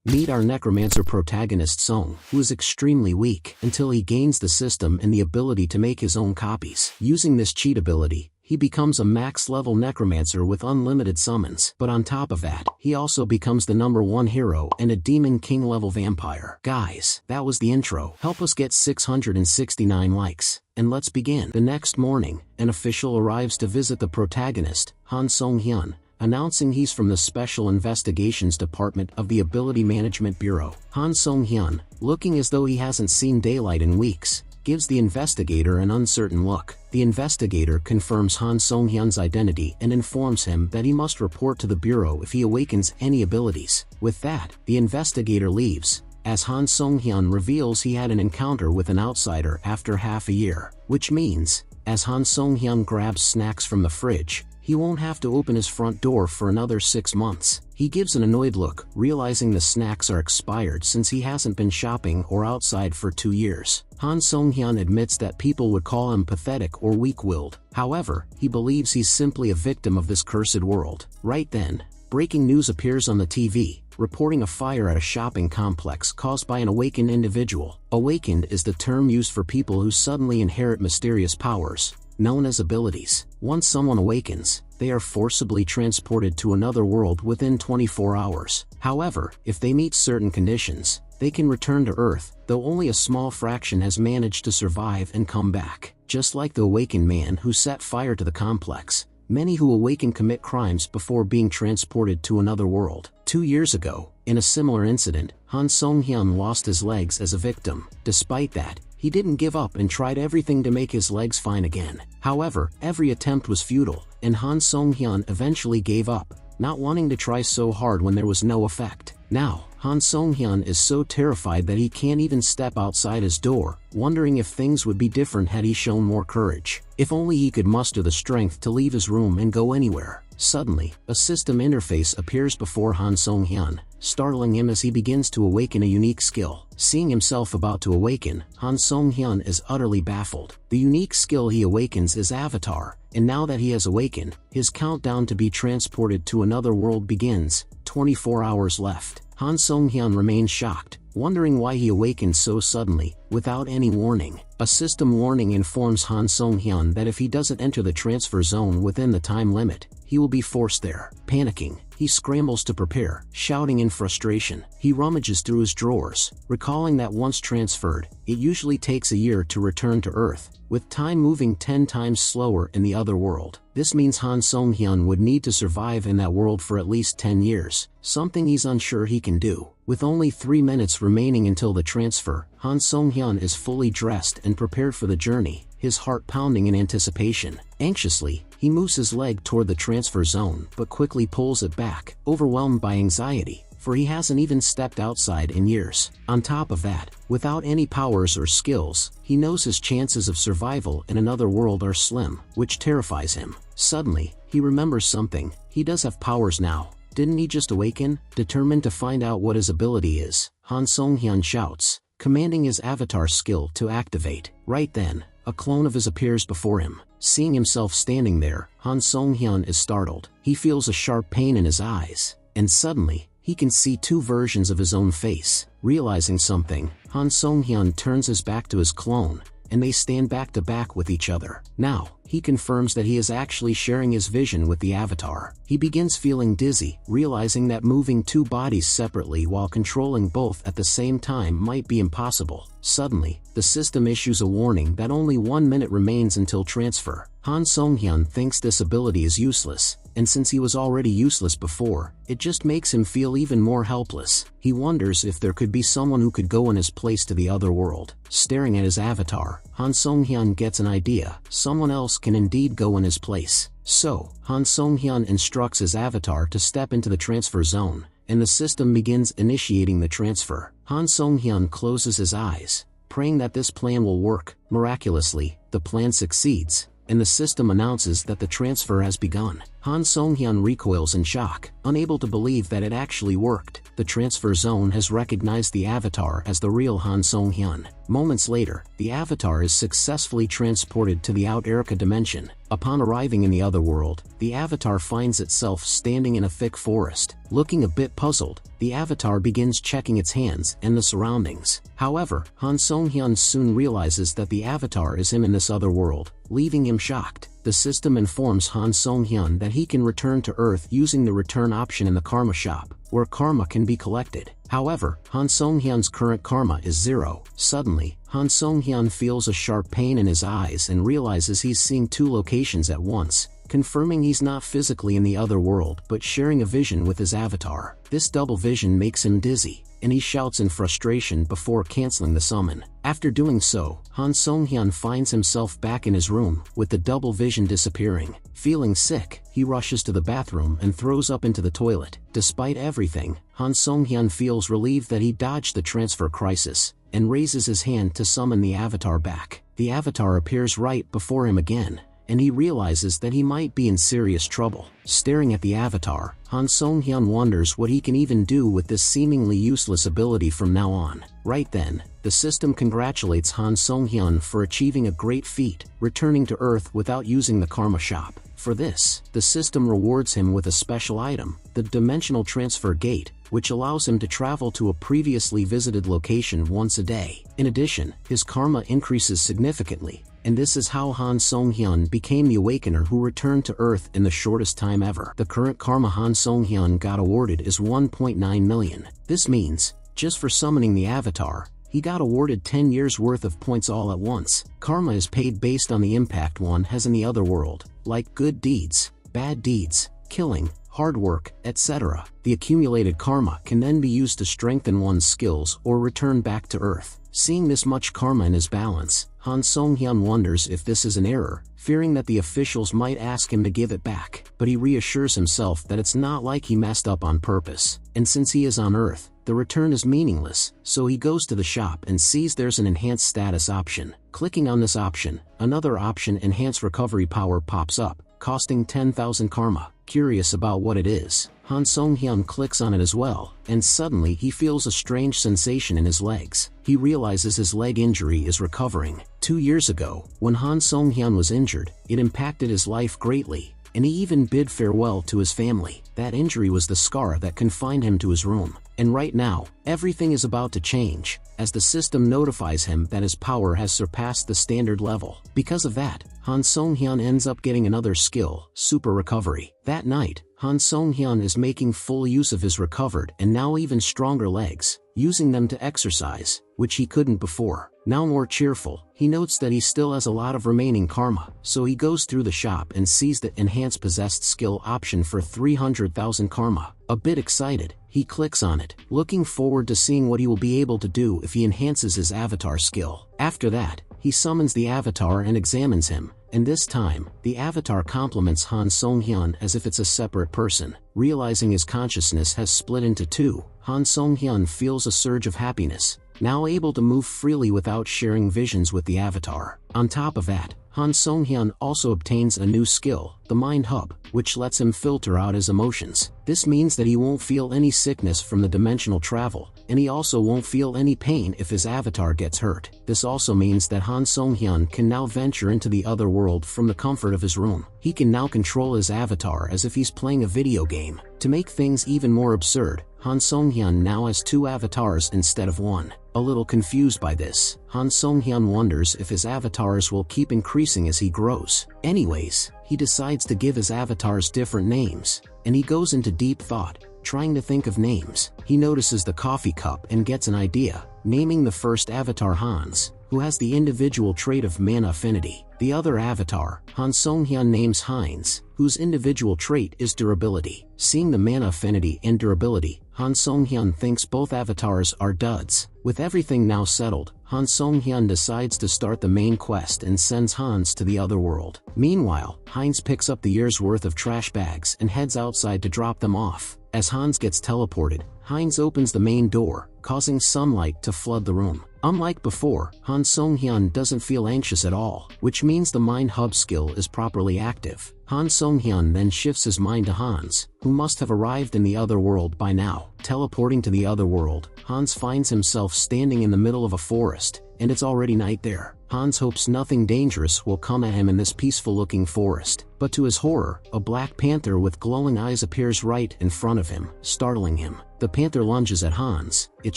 Meet our necromancer protagonist Song, who is extremely weak until he gains the system and the ability to make his own copies. Using this cheat ability, he becomes a max-level necromancer with unlimited summons. But on top of that, he also becomes the #1 hero and a demon king-level vampire. Guys, that was the intro. Help us get 669 likes. And let's begin. The next morning, an official arrives to visit the protagonist, Han Song-hyun, announcing he's from the Special Investigations Department of the Ability Management Bureau. Han Song-hyun, looking as though he hasn't seen daylight in weeks, gives the investigator an uncertain look. The investigator confirms Han Song-hyun's identity and informs him that he must report to the Bureau if he awakens any abilities. With that, the investigator leaves, as Han Song-hyun reveals he had an encounter with an outsider after half a year. Which means, as Han Song-hyun grabs snacks from the fridge, he won't have to open his front door for another 6 months. He gives an annoyed look, realizing the snacks are expired since he hasn't been shopping or outside for 2 years. Han Song-hyun admits that people would call him pathetic or weak-willed. However, he believes he's simply a victim of this cursed world. Right then, breaking news appears on the TV, reporting a fire at a shopping complex caused by an awakened individual. Awakened is the term used for people who suddenly inherit mysterious powers, known as abilities. Once someone awakens, they are forcibly transported to another world within 24 hours. However, if they meet certain conditions, they can return to Earth, though only a small fraction has managed to survive and come back. Just like the awakened man who set fire to the complex, many who awaken commit crimes before being transported to another world. 2 years ago, in a similar incident, Han Song-hyun lost his legs as a victim. Despite that, he didn't give up and tried everything to make his legs fine again. However, every attempt was futile, and Han Song-hyun eventually gave up, not wanting to try so hard when there was no effect. Now, Han Song-hyun is so terrified that he can't even step outside his door, wondering if things would be different had he shown more courage. If only he could muster the strength to leave his room and go anywhere. Suddenly, a system interface appears before Han Song-hyun, startling him as he begins to awaken a unique skill. Seeing himself about to awaken, Han Song-hyun is utterly baffled. The unique skill he awakens is Avatar, and now that he has awakened, his countdown to be transported to another world begins. 24 hours left. Han Song-hyun remains shocked, wondering why he awakened so suddenly, without any warning. A system warning informs Han Song-hyun that if he doesn't enter the transfer zone within the time limit, he will be forced there. Panicking, he scrambles to prepare, shouting in frustration. He rummages through his drawers, recalling that once transferred, it usually takes a year to return to Earth, with time moving 10 times slower in the other world. This means Han Song-hyun would need to survive in that world for at least 10 years, something he's unsure he can do. With only 3 minutes remaining until the transfer, Han Song-hyun is fully dressed and prepared for the journey, his heart pounding in anticipation. Anxiously, he moves his leg toward the transfer zone but quickly pulls it back, overwhelmed by anxiety, for he hasn't even stepped outside in years. On top of that, without any powers or skills, he knows his chances of survival in another world are slim, which terrifies him. Suddenly, he remembers something. He does have powers now. Didn't he just awaken? Determined to find out what his ability is, Han Song-hyun shouts, commanding his avatar skill to activate. Right then, a clone of his appears before him. Seeing himself standing there, Han Song-hyun is startled. He feels a sharp pain in his eyes, and suddenly, he can see 2 versions of his own face. Realizing something, Han Song-hyun turns his back to his clone, and they stand back to back with each other. Now, he confirms that he is actually sharing his vision with the avatar. He begins feeling dizzy, realizing that moving 2 bodies separately while controlling both at the same time might be impossible. Suddenly, the system issues a warning that only 1 minute remains until transfer. Han Song-hyun thinks this ability is useless, and since he was already useless before, it just makes him feel even more helpless. He wonders if there could be someone who could go in his place to the other world. Staring at his avatar, Han Song-hyun gets an idea. Someone else can indeed go in his place. So, Han Song-hyun instructs his avatar to step into the transfer zone, and the system begins initiating the transfer. Han Song-hyun closes his eyes, praying that this plan will work. Miraculously, the plan succeeds, and the system announces that the transfer has begun. Han Song-hyun recoils in shock, unable to believe that it actually worked. The transfer zone has recognized the avatar as the real Han Song-hyun. Moments later, the avatar is successfully transported to the Out-Erica dimension. Upon arriving in the other world, the avatar finds itself standing in a thick forest. Looking a bit puzzled, the avatar begins checking its hands and the surroundings. However, Han Song-hyun soon realizes that the avatar is him in this other world, leaving him shocked. The system informs Han Song-hyun that he can return to Earth using the return option in the karma shop, where karma can be collected. However, Han Song-hyun's current karma is 0. Suddenly, Han Song-hyun feels a sharp pain in his eyes and realizes he's seeing 2 locations at once, confirming he's not physically in the other world but sharing a vision with his avatar. This double vision makes him dizzy, and he shouts in frustration before canceling the summon. After doing so, Han Song-hyun finds himself back in his room, with the double vision disappearing. Feeling sick, he rushes to the bathroom and throws up into the toilet. Despite everything, Han Song-hyun feels relieved that he dodged the transfer crisis, and raises his hand to summon the avatar back. The avatar appears right before him again, and he realizes that he might be in serious trouble. Staring at the avatar, Han Song-hyun wonders what he can even do with this seemingly useless ability from now on. Right then, the system congratulates Han Song-hyun for achieving a great feat, returning to Earth without using the karma shop. For this, the system rewards him with a special item, the Dimensional Transfer Gate, which allows him to travel to a previously visited location once a day. In addition, his karma increases significantly, and this is how Han Song-hyun became the Awakener who returned to Earth in the shortest time ever. The current karma Han Song-hyun got awarded is 1.9 million. This means, just for summoning the avatar, he got awarded 10 years worth of points all at once. Karma is paid based on the impact one has in the other world, like good deeds, bad deeds, killing, hard work, etc. The accumulated karma can then be used to strengthen one's skills or return back to Earth. Seeing this much karma in his balance, Han Song-hyun wonders if this is an error, fearing that the officials might ask him to give it back. But he reassures himself that it's not like he messed up on purpose, and since he is on Earth, the return is meaningless, so he goes to the shop and sees there's an enhanced status option. Clicking on this option, another option, Enhanced Recovery Power, pops up, costing 10,000 karma. Curious about what it is, Han Song-hyun clicks on it as well, and suddenly he feels a strange sensation in his legs. He realizes his leg injury is recovering. 2 years ago, when Han Song-hyun was injured, it impacted his life greatly, and he even bid farewell to his family. That injury was the scar that confined him to his room. And right now, everything is about to change, as the system notifies him that his power has surpassed the standard level. Because of that, Han Song-hyun ends up getting another skill, Super Recovery. That night, Han Song-hyun is making full use of his recovered and now even stronger legs, using them to exercise, which he couldn't before. Now more cheerful, he notes that he still has a lot of remaining karma, so he goes through the shop and sees the Enhanced Possessed Skill option for 300,000 karma. A bit excited, he clicks on it, looking forward to seeing what he will be able to do if he enhances his avatar skill. After that, he summons the avatar and examines him, and this time, the avatar compliments Han Song-hyun as if it's a separate person. Realizing his consciousness has split into 2, Han Song-hyun feels a surge of happiness, now able to move freely without sharing visions with the avatar. On top of that, Han Song-hyun also obtains a new skill, the Mind Hub, which lets him filter out his emotions. This means that he won't feel any sickness from the dimensional travel, and he also won't feel any pain if his avatar gets hurt. This also means that Han Song-hyun can now venture into the other world from the comfort of his room. He can now control his avatar as if he's playing a video game. To make things even more absurd, Han Song-hyun now has 2 avatars instead of 1. A little confused by this, Han Song-hyun wonders if his avatars will keep increasing as he grows. Anyways, he decides to give his avatars different names, and he goes into deep thought, trying to think of names. He notices the coffee cup and gets an idea, naming the first avatar Hans, who has the individual trait of mana affinity. The other avatar, Han Song-hyun, names Heinz, whose individual trait is durability. Seeing the mana affinity and durability, Han Song-hyun thinks both avatars are duds. With everything now settled, Han Song-hyun decides to start the main quest and sends Hans to the other world. Meanwhile, Heinz picks up the year's worth of trash bags and heads outside to drop them off. As Hans gets teleported, Heinz opens the main door, causing sunlight to flood the room. Unlike before, Han Song-hyun doesn't feel anxious at all, which means the mind hub skill is properly active. Han Song-hyun then shifts his mind to Hans, who must have arrived in the other world by now. Teleporting to the other world, Hans finds himself standing in the middle of a forest, and it's already night there. Hans hopes nothing dangerous will come at him in this peaceful-looking forest, but to his horror, a black panther with glowing eyes appears right in front of him, startling him. The panther lunges at Hans, its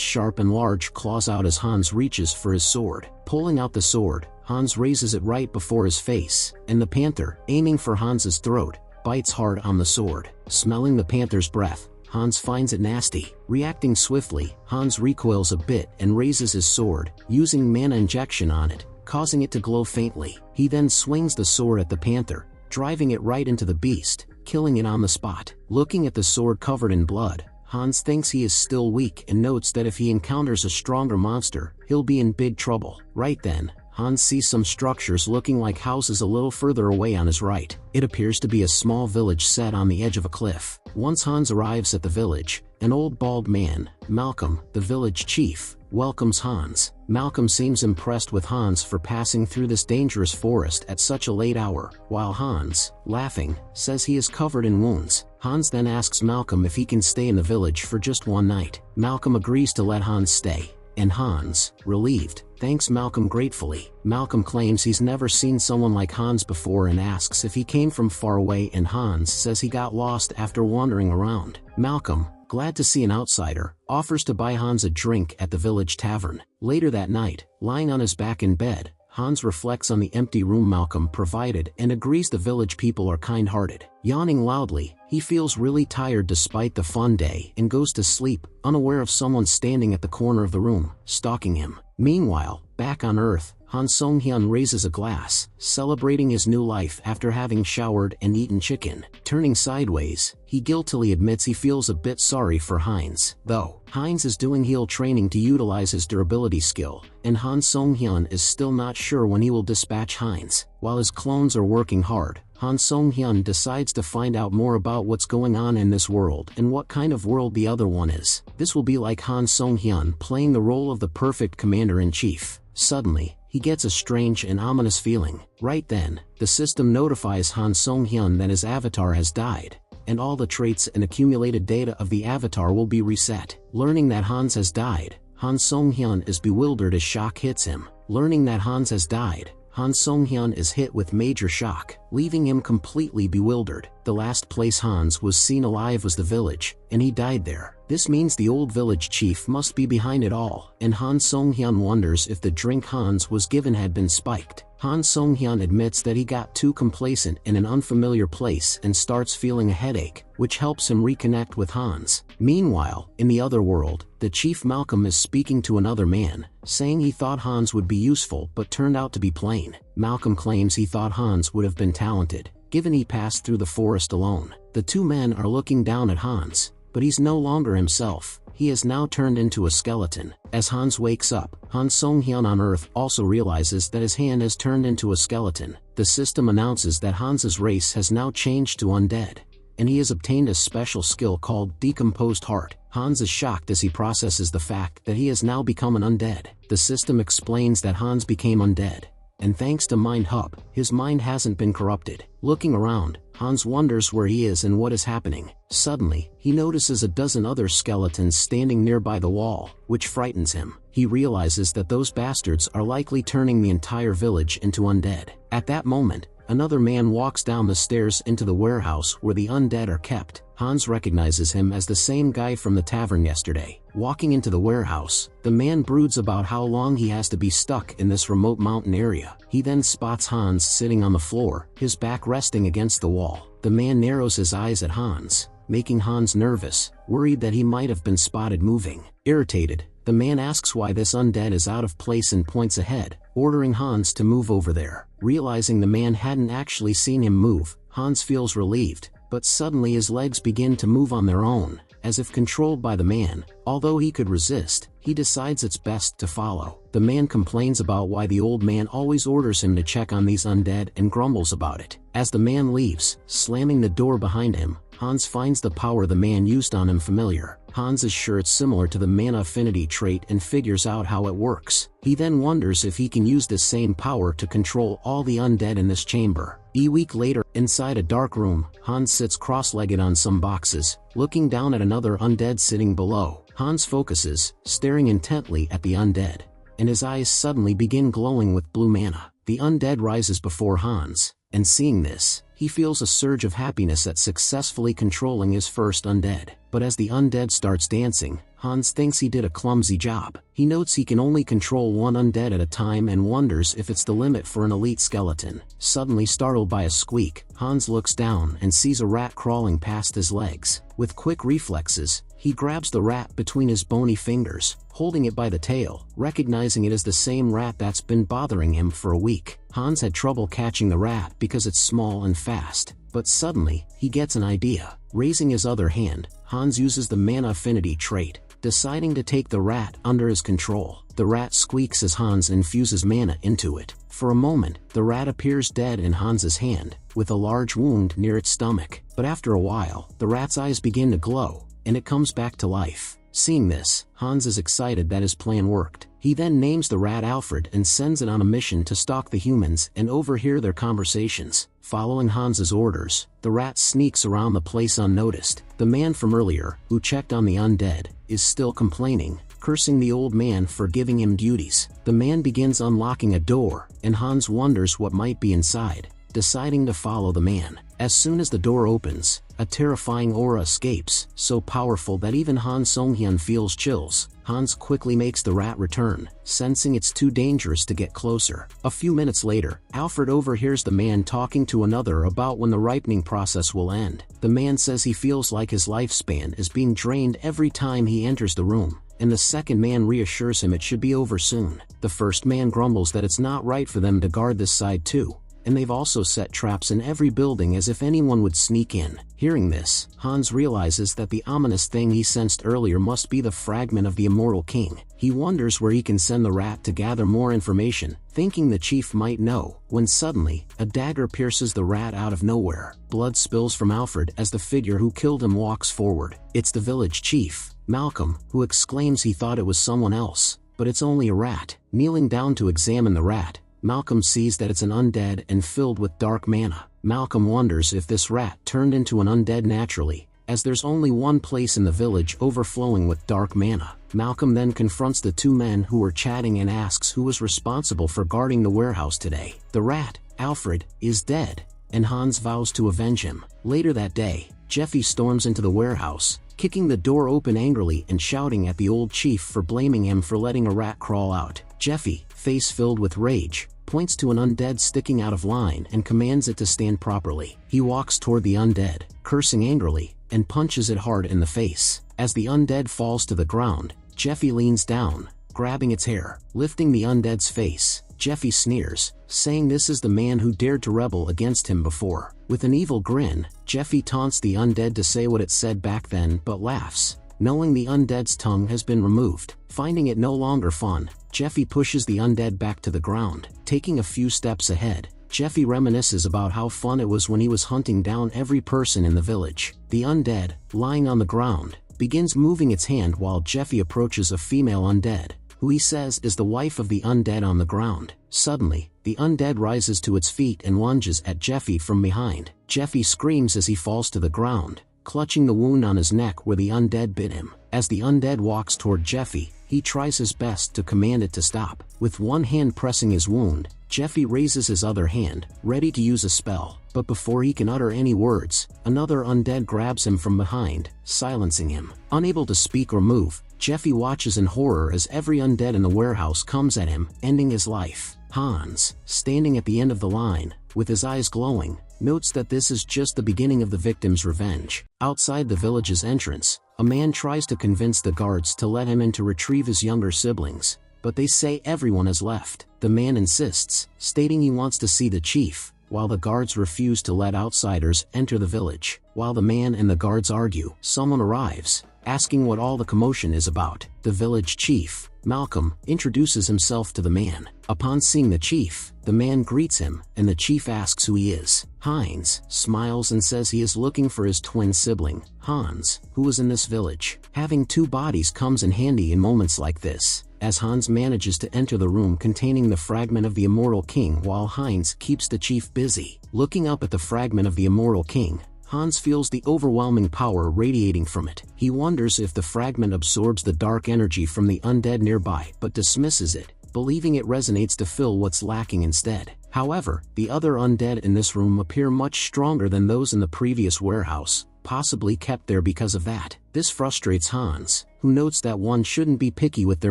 sharp and large claws out as Hans reaches for his sword. Pulling out the sword, Hans raises it right before his face, and the panther, aiming for Hans's throat, bites hard on the sword. Smelling the panther's breath, Hans finds it nasty. Reacting swiftly, Hans recoils a bit and raises his sword, using mana injection on it, causing it to glow faintly. He then swings the sword at the panther, driving it right into the beast, killing it on the spot. Looking at the sword covered in blood, Hans thinks he is still weak and notes that if he encounters a stronger monster, he'll be in big trouble. Right then, Hans sees some structures looking like houses a little further away on his right. It appears to be a small village set on the edge of a cliff. Once Hans arrives at the village, an old bald man, Malcolm, the village chief, welcomes Hans. Malcolm seems impressed with Hans for passing through this dangerous forest at such a late hour, while Hans, laughing, says he is covered in wounds. Hans then asks Malcolm if he can stay in the village for just one night. Malcolm agrees to let Hans stay, and Hans, relieved, thanks Malcolm gratefully. Malcolm claims he's never seen someone like Hans before and asks if he came from far away, and Hans says he got lost after wandering around. Malcolm, glad to see an outsider, offers to buy Hans a drink at the village tavern. Later that night, lying on his back in bed, Hans reflects on the empty room Malcolm provided and agrees the village people are kind-hearted. Yawning loudly, he feels really tired despite the fun day and goes to sleep, unaware of someone standing at the corner of the room, stalking him. Meanwhile, back on Earth, Han Song-hyun raises a glass, celebrating his new life after having showered and eaten chicken. Turning sideways, he guiltily admits he feels a bit sorry for Heinz, though. Heinz is doing heal training to utilize his durability skill, and Han Song-hyun is still not sure when he will dispatch Heinz. While his clones are working hard, Han Song-hyun decides to find out more about what's going on in this world and what kind of world the other one is. This will be like Han Song-hyun playing the role of the perfect commander-in-chief. Suddenly, he gets a strange and ominous feeling. Right then, the system notifies Han Song-hyun that his avatar has died, and all the traits and accumulated data of the avatar will be reset. Learning that Hans has died, Han Song-hyun is bewildered as shock hits him. Learning that Hans has died, Han Song-hyun is hit with major shock, leaving him completely bewildered. The last place Hans was seen alive was the village, and he died there. This means the old village chief must be behind it all, and Han Song-hyun wonders if the drink Hans was given had been spiked. Han Song-hyun admits that he got too complacent in an unfamiliar place and starts feeling a headache, which helps him reconnect with Hans. Meanwhile, in the other world, the chief Malcolm is speaking to another man, saying he thought Hans would be useful but turned out to be plain. Malcolm claims he thought Hans would have been talented, given he passed through the forest alone. The two men are looking down at Hans, but he's no longer himself. He has now turned into a skeleton. As Hans wakes up, Han Song-hyun on Earth also realizes that his hand has turned into a skeleton. The system announces that Hans's race has now changed to undead, and he has obtained a special skill called Decomposed Heart. Hans is shocked as he processes the fact that he has now become an undead. The system explains that Hans became undead, and thanks to Mind Hub, his mind hasn't been corrupted. Looking around, Hans wonders where he is and what is happening. Suddenly, he notices a dozen other skeletons standing nearby the wall, which frightens him. He realizes that those bastards are likely turning the entire village into undead. At that moment, another man walks down the stairs into the warehouse where the undead are kept. Hans recognizes him as the same guy from the tavern yesterday. Walking into the warehouse, the man broods about how long he has to be stuck in this remote mountain area. He then spots Hans sitting on the floor, his back resting against the wall. The man narrows his eyes at Hans, making Hans nervous, worried that he might have been spotted moving. Irritated, the man asks why this undead is out of place and points ahead, ordering Hans to move over there. Realizing the man hadn't actually seen him move, Hans feels relieved, but suddenly his legs begin to move on their own, as if controlled by the man. Although he could resist, he decides it's best to follow. The man complains about why the old man always orders him to check on these undead and grumbles about it. As the man leaves, slamming the door behind him, Hans finds the power the man used on him familiar. Hans is sure it's similar to the mana affinity trait and figures out how it works. He then wonders if he can use this same power to control all the undead in this chamber. A week later, inside a dark room, Hans sits cross-legged on some boxes, looking down at another undead sitting below. Hans focuses, staring intently at the undead, and his eyes suddenly begin glowing with blue mana. The undead rises before Hans, and seeing this, he feels a surge of happiness at successfully controlling his first undead. But as the undead starts dancing, Hans thinks he did a clumsy job. He notes he can only control one undead at a time and wonders if it's the limit for an elite skeleton. Suddenly startled by a squeak, Hans looks down and sees a rat crawling past his legs. With quick reflexes, he grabs the rat between his bony fingers, holding it by the tail, recognizing it as the same rat that's been bothering him for a week. Hans had trouble catching the rat because it's small and fast, but suddenly, he gets an idea. Raising his other hand, Hans uses the mana affinity trait, deciding to take the rat under his control. The rat squeaks as Hans infuses mana into it. For a moment, the rat appears dead in Hans's hand, with a large wound near its stomach. But after a while, the rat's eyes begin to glow, and it comes back to life. Seeing this, Hans is excited that his plan worked. He then names the rat Alfred and sends it on a mission to stalk the humans and overhear their conversations. Following Hans's orders, the rat sneaks around the place unnoticed. The man from earlier, who checked on the undead, is still complaining, cursing the old man for giving him duties. The man begins unlocking a door, and Hans wonders what might be inside, deciding to follow the man. As soon as the door opens, a terrifying aura escapes, so powerful that even Han Song-hyun feels chills. Hans quickly makes the rat return, sensing it's too dangerous to get closer. A few minutes later, Alfred overhears the man talking to another about when the ripening process will end. The man says he feels like his lifespan is being drained every time he enters the room, and the second man reassures him it should be over soon. The first man grumbles that it's not right for them to guard this side too, and they've also set traps in every building as if anyone would sneak in. Hearing this, Hans realizes that the ominous thing he sensed earlier must be the fragment of the immortal king. He wonders where he can send the rat to gather more information, thinking the chief might know, when suddenly, a dagger pierces the rat out of nowhere. Blood spills from Alfred as the figure who killed him walks forward. It's the village chief, Malcolm, who exclaims he thought it was someone else, but it's only a rat. Kneeling down to examine the rat, Malcolm sees that it's an undead and filled with dark mana. Malcolm wonders if this rat turned into an undead naturally, as there's only one place in the village overflowing with dark mana. Malcolm then confronts the two men who were chatting and asks who was responsible for guarding the warehouse today. The rat, Alfred, is dead, and Hans vows to avenge him. Later that day, Jeffy storms into the warehouse, kicking the door open angrily and shouting at the old chief for blaming him for letting a rat crawl out. Jeffy, face filled with rage, points to an undead sticking out of line and commands it to stand properly. He walks toward the undead, cursing angrily, and punches it hard in the face. As the undead falls to the ground, Jeffy leans down, grabbing its hair. Lifting the undead's face, Jeffy sneers, saying this is the man who dared to rebel against him before. With an evil grin, Jeffy taunts the undead to say what it said back then but laughs, knowing the undead's tongue has been removed. Finding it no longer fun, Jeffy pushes the undead back to the ground. Taking a few steps ahead, Jeffy reminisces about how fun it was when he was hunting down every person in the village. The undead, lying on the ground, begins moving its hand while Jeffy approaches a female undead, who he says is the wife of the undead on the ground. Suddenly, the undead rises to its feet and lunges at Jeffy from behind. Jeffy screams as he falls to the ground, clutching the wound on his neck where the undead bit him. As the undead walks toward Jeffy, he tries his best to command it to stop. With one hand pressing his wound, Jeffy raises his other hand, ready to use a spell. But before he can utter any words, another undead grabs him from behind, silencing him. Unable to speak or move, Jeffy watches in horror as every undead in the warehouse comes at him, ending his life. Hans, standing at the end of the line, with his eyes glowing, notes that this is just the beginning of the victim's revenge. Outside the village's entrance, a man tries to convince the guards to let him in to retrieve his younger siblings, but they say everyone has left. The man insists, stating he wants to see the chief, while the guards refuse to let outsiders enter the village. While the man and the guards argue, someone arrives, asking what all the commotion is about. The village chief, Malcolm, introduces himself to the man. Upon seeing the chief, the man greets him, and the chief asks who he is. Heinz smiles and says he is looking for his twin sibling, Hans, who is in this village. Having two bodies comes in handy in moments like this, as Hans manages to enter the room containing the fragment of the Immortal King while Heinz keeps the chief busy. Looking up at the fragment of the Immortal King, Hans feels the overwhelming power radiating from it. He wonders if the fragment absorbs the dark energy from the undead nearby, but dismisses it, believing it resonates to fill what's lacking instead. However, the other undead in this room appear much stronger than those in the previous warehouse, possibly kept there because of that. This frustrates Hans, who notes that one shouldn't be picky with their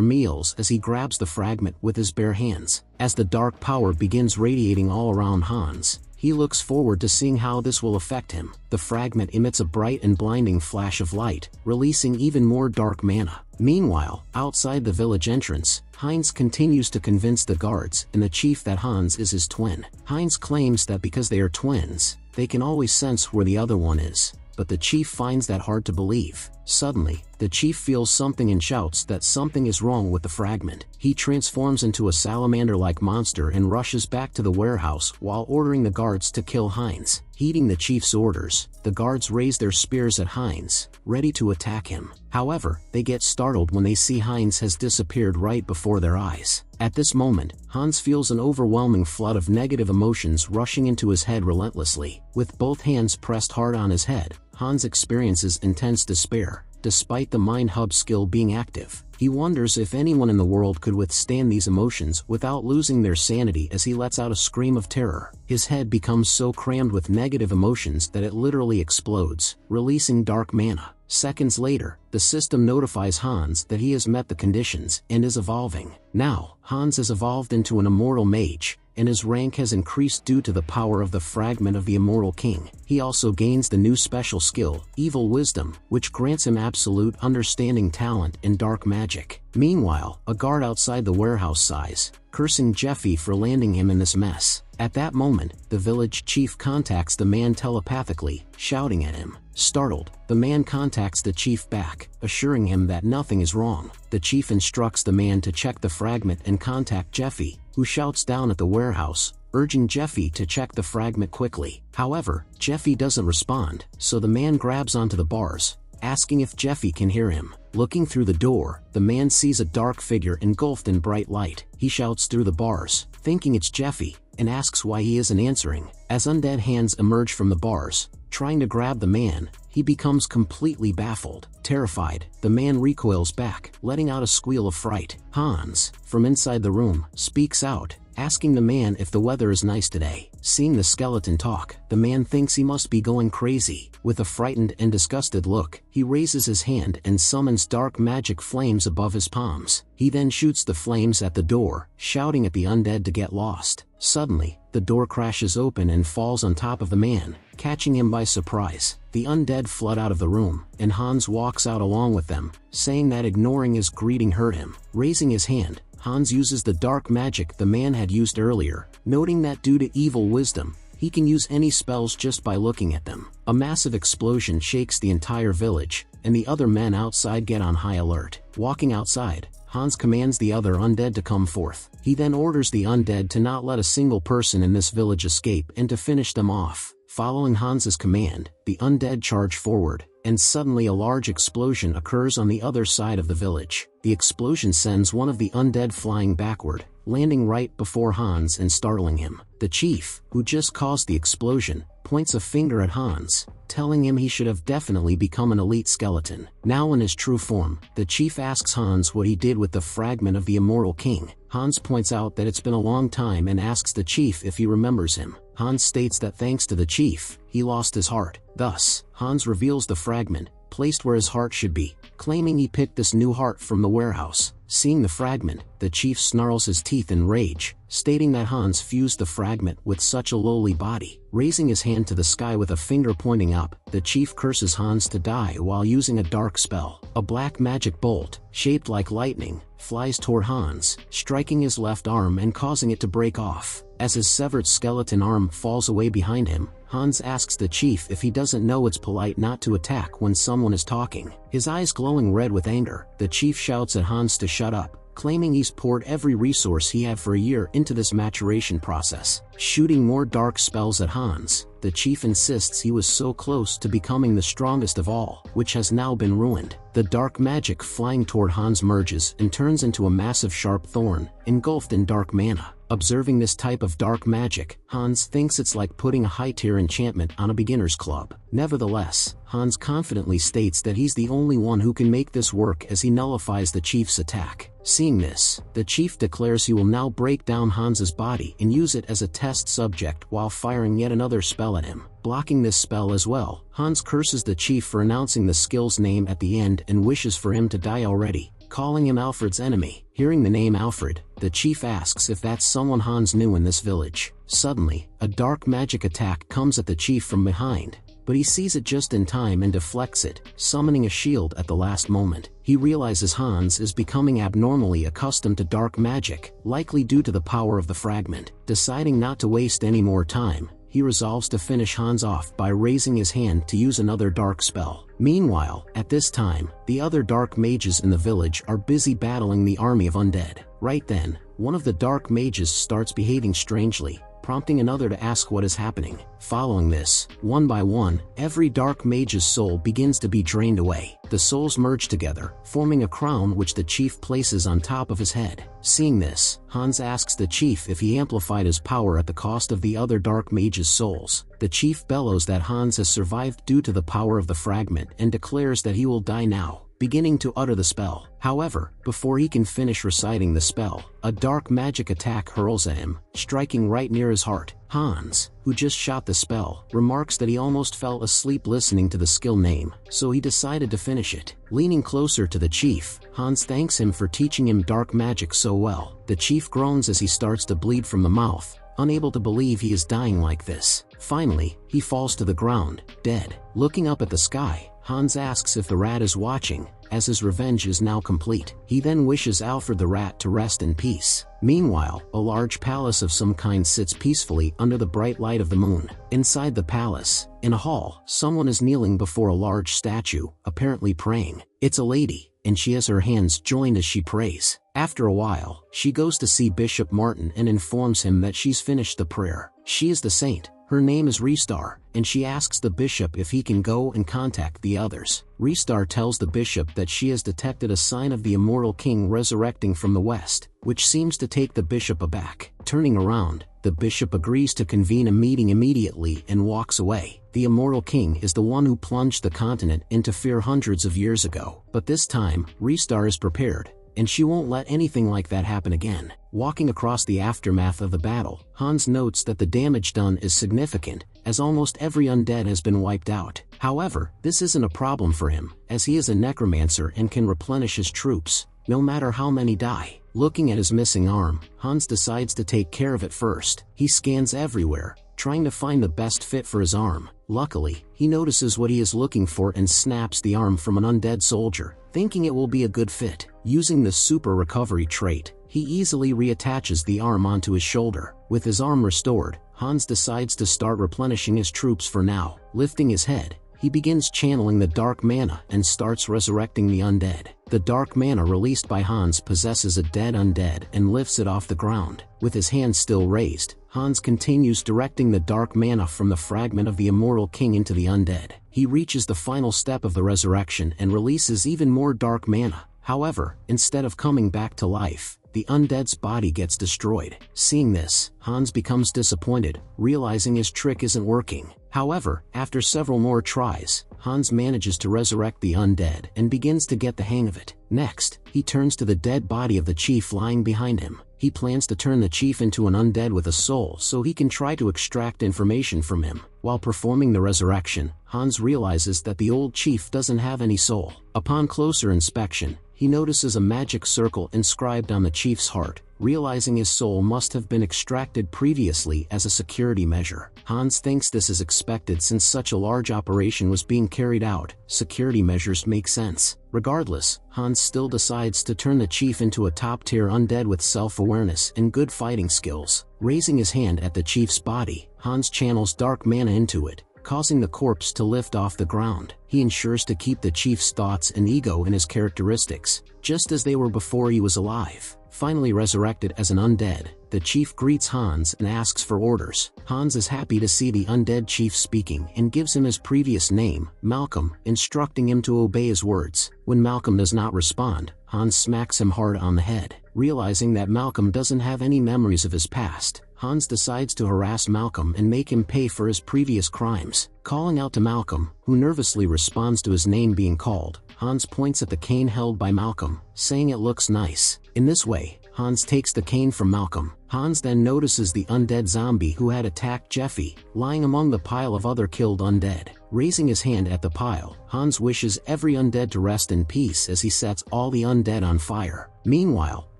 meals as he grabs the fragment with his bare hands. As the dark power begins radiating all around Hans, he looks forward to seeing how this will affect him. The fragment emits a bright and blinding flash of light, releasing even more dark mana. Meanwhile, outside the village entrance, Heinz continues to convince the guards and the chief that Hans is his twin. Heinz claims that because they are twins, they can always sense where the other one is, but the chief finds that hard to believe. Suddenly, the chief feels something and shouts that something is wrong with the fragment. He transforms into a salamander-like monster and rushes back to the warehouse while ordering the guards to kill Heinz. Heeding the chief's orders, the guards raise their spears at Heinz, ready to attack him. However, they get startled when they see Heinz has disappeared right before their eyes. At this moment, Hans feels an overwhelming flood of negative emotions rushing into his head relentlessly. With both hands pressed hard on his head, Hans experiences intense despair, despite the Mind Hub skill being active. He wonders if anyone in the world could withstand these emotions without losing their sanity as he lets out a scream of terror. His head becomes so crammed with negative emotions that it literally explodes, releasing dark mana. Seconds later, the system notifies Hans that he has met the conditions and is evolving. Now, Hans has evolved into an immortal mage, and his rank has increased due to the power of the fragment of the Immortal King. He also gains the new special skill, Evil Wisdom, which grants him absolute understanding talent in dark magic. Meanwhile, a guard outside the warehouse sighs, cursing Jeffy for landing him in this mess. At that moment, the village chief contacts the man telepathically, shouting at him. Startled, the man contacts the chief back, assuring him that nothing is wrong. The chief instructs the man to check the fragment and contact Jeffy, who shouts down at the warehouse, urging Jeffy to check the fragment quickly. However, Jeffy doesn't respond, so the man grabs onto the bars, asking if Jeffy can hear him. Looking through the door, the man sees a dark figure engulfed in bright light. He shouts through the bars, thinking it's Jeffy, and asks why he isn't answering. As undead hands emerge from the bars, trying to grab the man, he becomes completely baffled. Terrified, the man recoils back, letting out a squeal of fright. Hans, from inside the room, speaks out, asking the man if the weather is nice today. Seeing the skeleton talk, the man thinks he must be going crazy. With a frightened and disgusted look, he raises his hand and summons dark magic flames above his palms. He then shoots the flames at the door, shouting at the undead to get lost. Suddenly, the door crashes open and falls on top of the man, catching him by surprise. The undead flood out of the room, and Hans walks out along with them, saying that ignoring his greeting hurt him. Raising his hand, Hans uses the dark magic the man had used earlier, noting that due to evil wisdom, he can use any spells just by looking at them. A massive explosion shakes the entire village, and the other men outside get on high alert. Walking outside, Hans commands the other undead to come forth. He then orders the undead to not let a single person in this village escape and to finish them off. Following Hans's command, the undead charge forward, and suddenly a large explosion occurs on the other side of the village. The explosion sends one of the undead flying backward, landing right before Hans and startling him. The chief, who just caused the explosion, points a finger at Hans, telling him he should have definitely become an elite skeleton. Now in his true form, the chief asks Hans what he did with the fragment of the Immortal King. Hans points out that it's been a long time and asks the chief if he remembers him. Hans states that thanks to the chief, he lost his heart. Thus, Hans reveals the fragment, placed where his heart should be, claiming he picked this new heart from the warehouse. Seeing the fragment, the chief snarls his teeth in rage, stating that Hans fused the fragment with such a lowly body. Raising his hand to the sky with a finger pointing up, the chief curses Hans to die while using a dark spell. A black magic bolt, shaped like lightning, flies toward Hans, striking his left arm and causing it to break off. As his severed skeleton arm falls away behind him, Hans asks the chief if he doesn't know it's polite not to attack when someone is talking. His eyes glowing red with anger, the chief shouts at Hans to shut up, claiming he's poured every resource he had for a year into this maturation process. Shooting more dark spells at Hans, the chief insists he was so close to becoming the strongest of all, which has now been ruined. The dark magic flying toward Hans merges and turns into a massive sharp thorn, engulfed in dark mana. Observing this type of dark magic, Hans thinks it's like putting a high-tier enchantment on a beginner's club. Nevertheless, Hans confidently states that he's the only one who can make this work as he nullifies the chief's attack. Seeing this, the chief declares he will now break down Hans's body and use it as a test subject while firing yet another spell at him. Blocking this spell as well, Hans curses the chief for announcing the skill's name at the end and wishes for him to die already, calling him Alfred's enemy. Hearing the name Alfred, the chief asks if that's someone Hans knew in this village. Suddenly, a dark magic attack comes at the chief from behind, but he sees it just in time and deflects it, summoning a shield at the last moment. He realizes Hans is becoming abnormally accustomed to dark magic, likely due to the power of the fragment. Deciding not to waste any more time, he resolves to finish Hans off by raising his hand to use another dark spell. Meanwhile, at this time, the other dark mages in the village are busy battling the army of undead. Right then, one of the dark mages starts behaving strangely, prompting another to ask what is happening. Following this, one by one, every dark mage's soul begins to be drained away. The souls merge together, forming a crown which the chief places on top of his head. Seeing this, Hans asks the chief if he amplified his power at the cost of the other dark mage's souls. The chief bellows that Hans has survived due to the power of the fragment and declares that he will die now, beginning to utter the spell. However, before he can finish reciting the spell, a dark magic attack hurls at him, striking right near his heart. Hans, who just shot the spell, remarks that he almost fell asleep listening to the skill name, so he decided to finish it. Leaning closer to the chief, Hans thanks him for teaching him dark magic so well. The chief groans as he starts to bleed from the mouth, unable to believe he is dying like this. Finally, he falls to the ground, dead. Looking up at the sky, Hans asks if the rat is watching, as his revenge is now complete. He then wishes Alfred the rat to rest in peace. Meanwhile, a large palace of some kind sits peacefully under the bright light of the moon. Inside the palace, in a hall, someone is kneeling before a large statue, apparently praying. It's a lady, and she has her hands joined as she prays. After a while, she goes to see Bishop Martin and informs him that she's finished the prayer. She is the saint. Her name is Restar, and she asks the bishop if he can go and contact the others. Restar tells the bishop that she has detected a sign of the immortal king resurrecting from the west, which seems to take the bishop aback. Turning around, the bishop agrees to convene a meeting immediately and walks away. The immortal king is the one who plunged the continent into fear hundreds of years ago, but this time, Restar is prepared, and she won't let anything like that happen again. Walking across the aftermath of the battle, Hans notes that the damage done is significant, as almost every undead has been wiped out. However, this isn't a problem for him, as he is a necromancer and can replenish his troops, no matter how many die. Looking at his missing arm, Hans decides to take care of it first. He scans everywhere, trying to find the best fit for his arm. Luckily, he notices what he is looking for and snaps the arm from an undead soldier, thinking it will be a good fit. Using the super recovery trait, he easily reattaches the arm onto his shoulder. With his arm restored, Hans decides to start replenishing his troops for now. Lifting his head, he begins channeling the dark mana and starts resurrecting the undead. The dark mana released by Hans possesses a dead undead and lifts it off the ground. With his hand still raised, Hans continues directing the dark mana from the fragment of the immortal king into the undead. He reaches the final step of the resurrection and releases even more dark mana. However, instead of coming back to life, the undead's body gets destroyed. Seeing this, Hans becomes disappointed, realizing his trick isn't working. However, after several more tries, Hans manages to resurrect the undead and begins to get the hang of it. Next, he turns to the dead body of the chief lying behind him. He plans to turn the chief into an undead with a soul so he can try to extract information from him. While performing the resurrection, Hans realizes that the old chief doesn't have any soul. Upon closer inspection, he notices a magic circle inscribed on the chief's heart, realizing his soul must have been extracted previously as a security measure. Hans thinks this is expected since such a large operation was being carried out. Security measures make sense. Regardless, Hans still decides to turn the chief into a top-tier undead with self-awareness and good fighting skills. Raising his hand at the chief's body, Hans channels dark mana into it, causing the corpse to lift off the ground. He ensures to keep the chief's thoughts and ego in his characteristics, just as they were before he was alive. Finally resurrected as an undead, the chief greets Hans and asks for orders. Hans is happy to see the undead chief speaking and gives him his previous name, Malcolm, instructing him to obey his words. When Malcolm does not respond, Hans smacks him hard on the head. Realizing that Malcolm doesn't have any memories of his past, Hans decides to harass Malcolm and make him pay for his previous crimes. Calling out to Malcolm, who nervously responds to his name being called, Hans points at the cane held by Malcolm, saying it looks nice. In this way, Hans takes the cane from Malcolm. Hans then notices the undead zombie who had attacked Jeffy, lying among the pile of other killed undead. Raising his hand at the pile, Hans wishes every undead to rest in peace as he sets all the undead on fire. Meanwhile,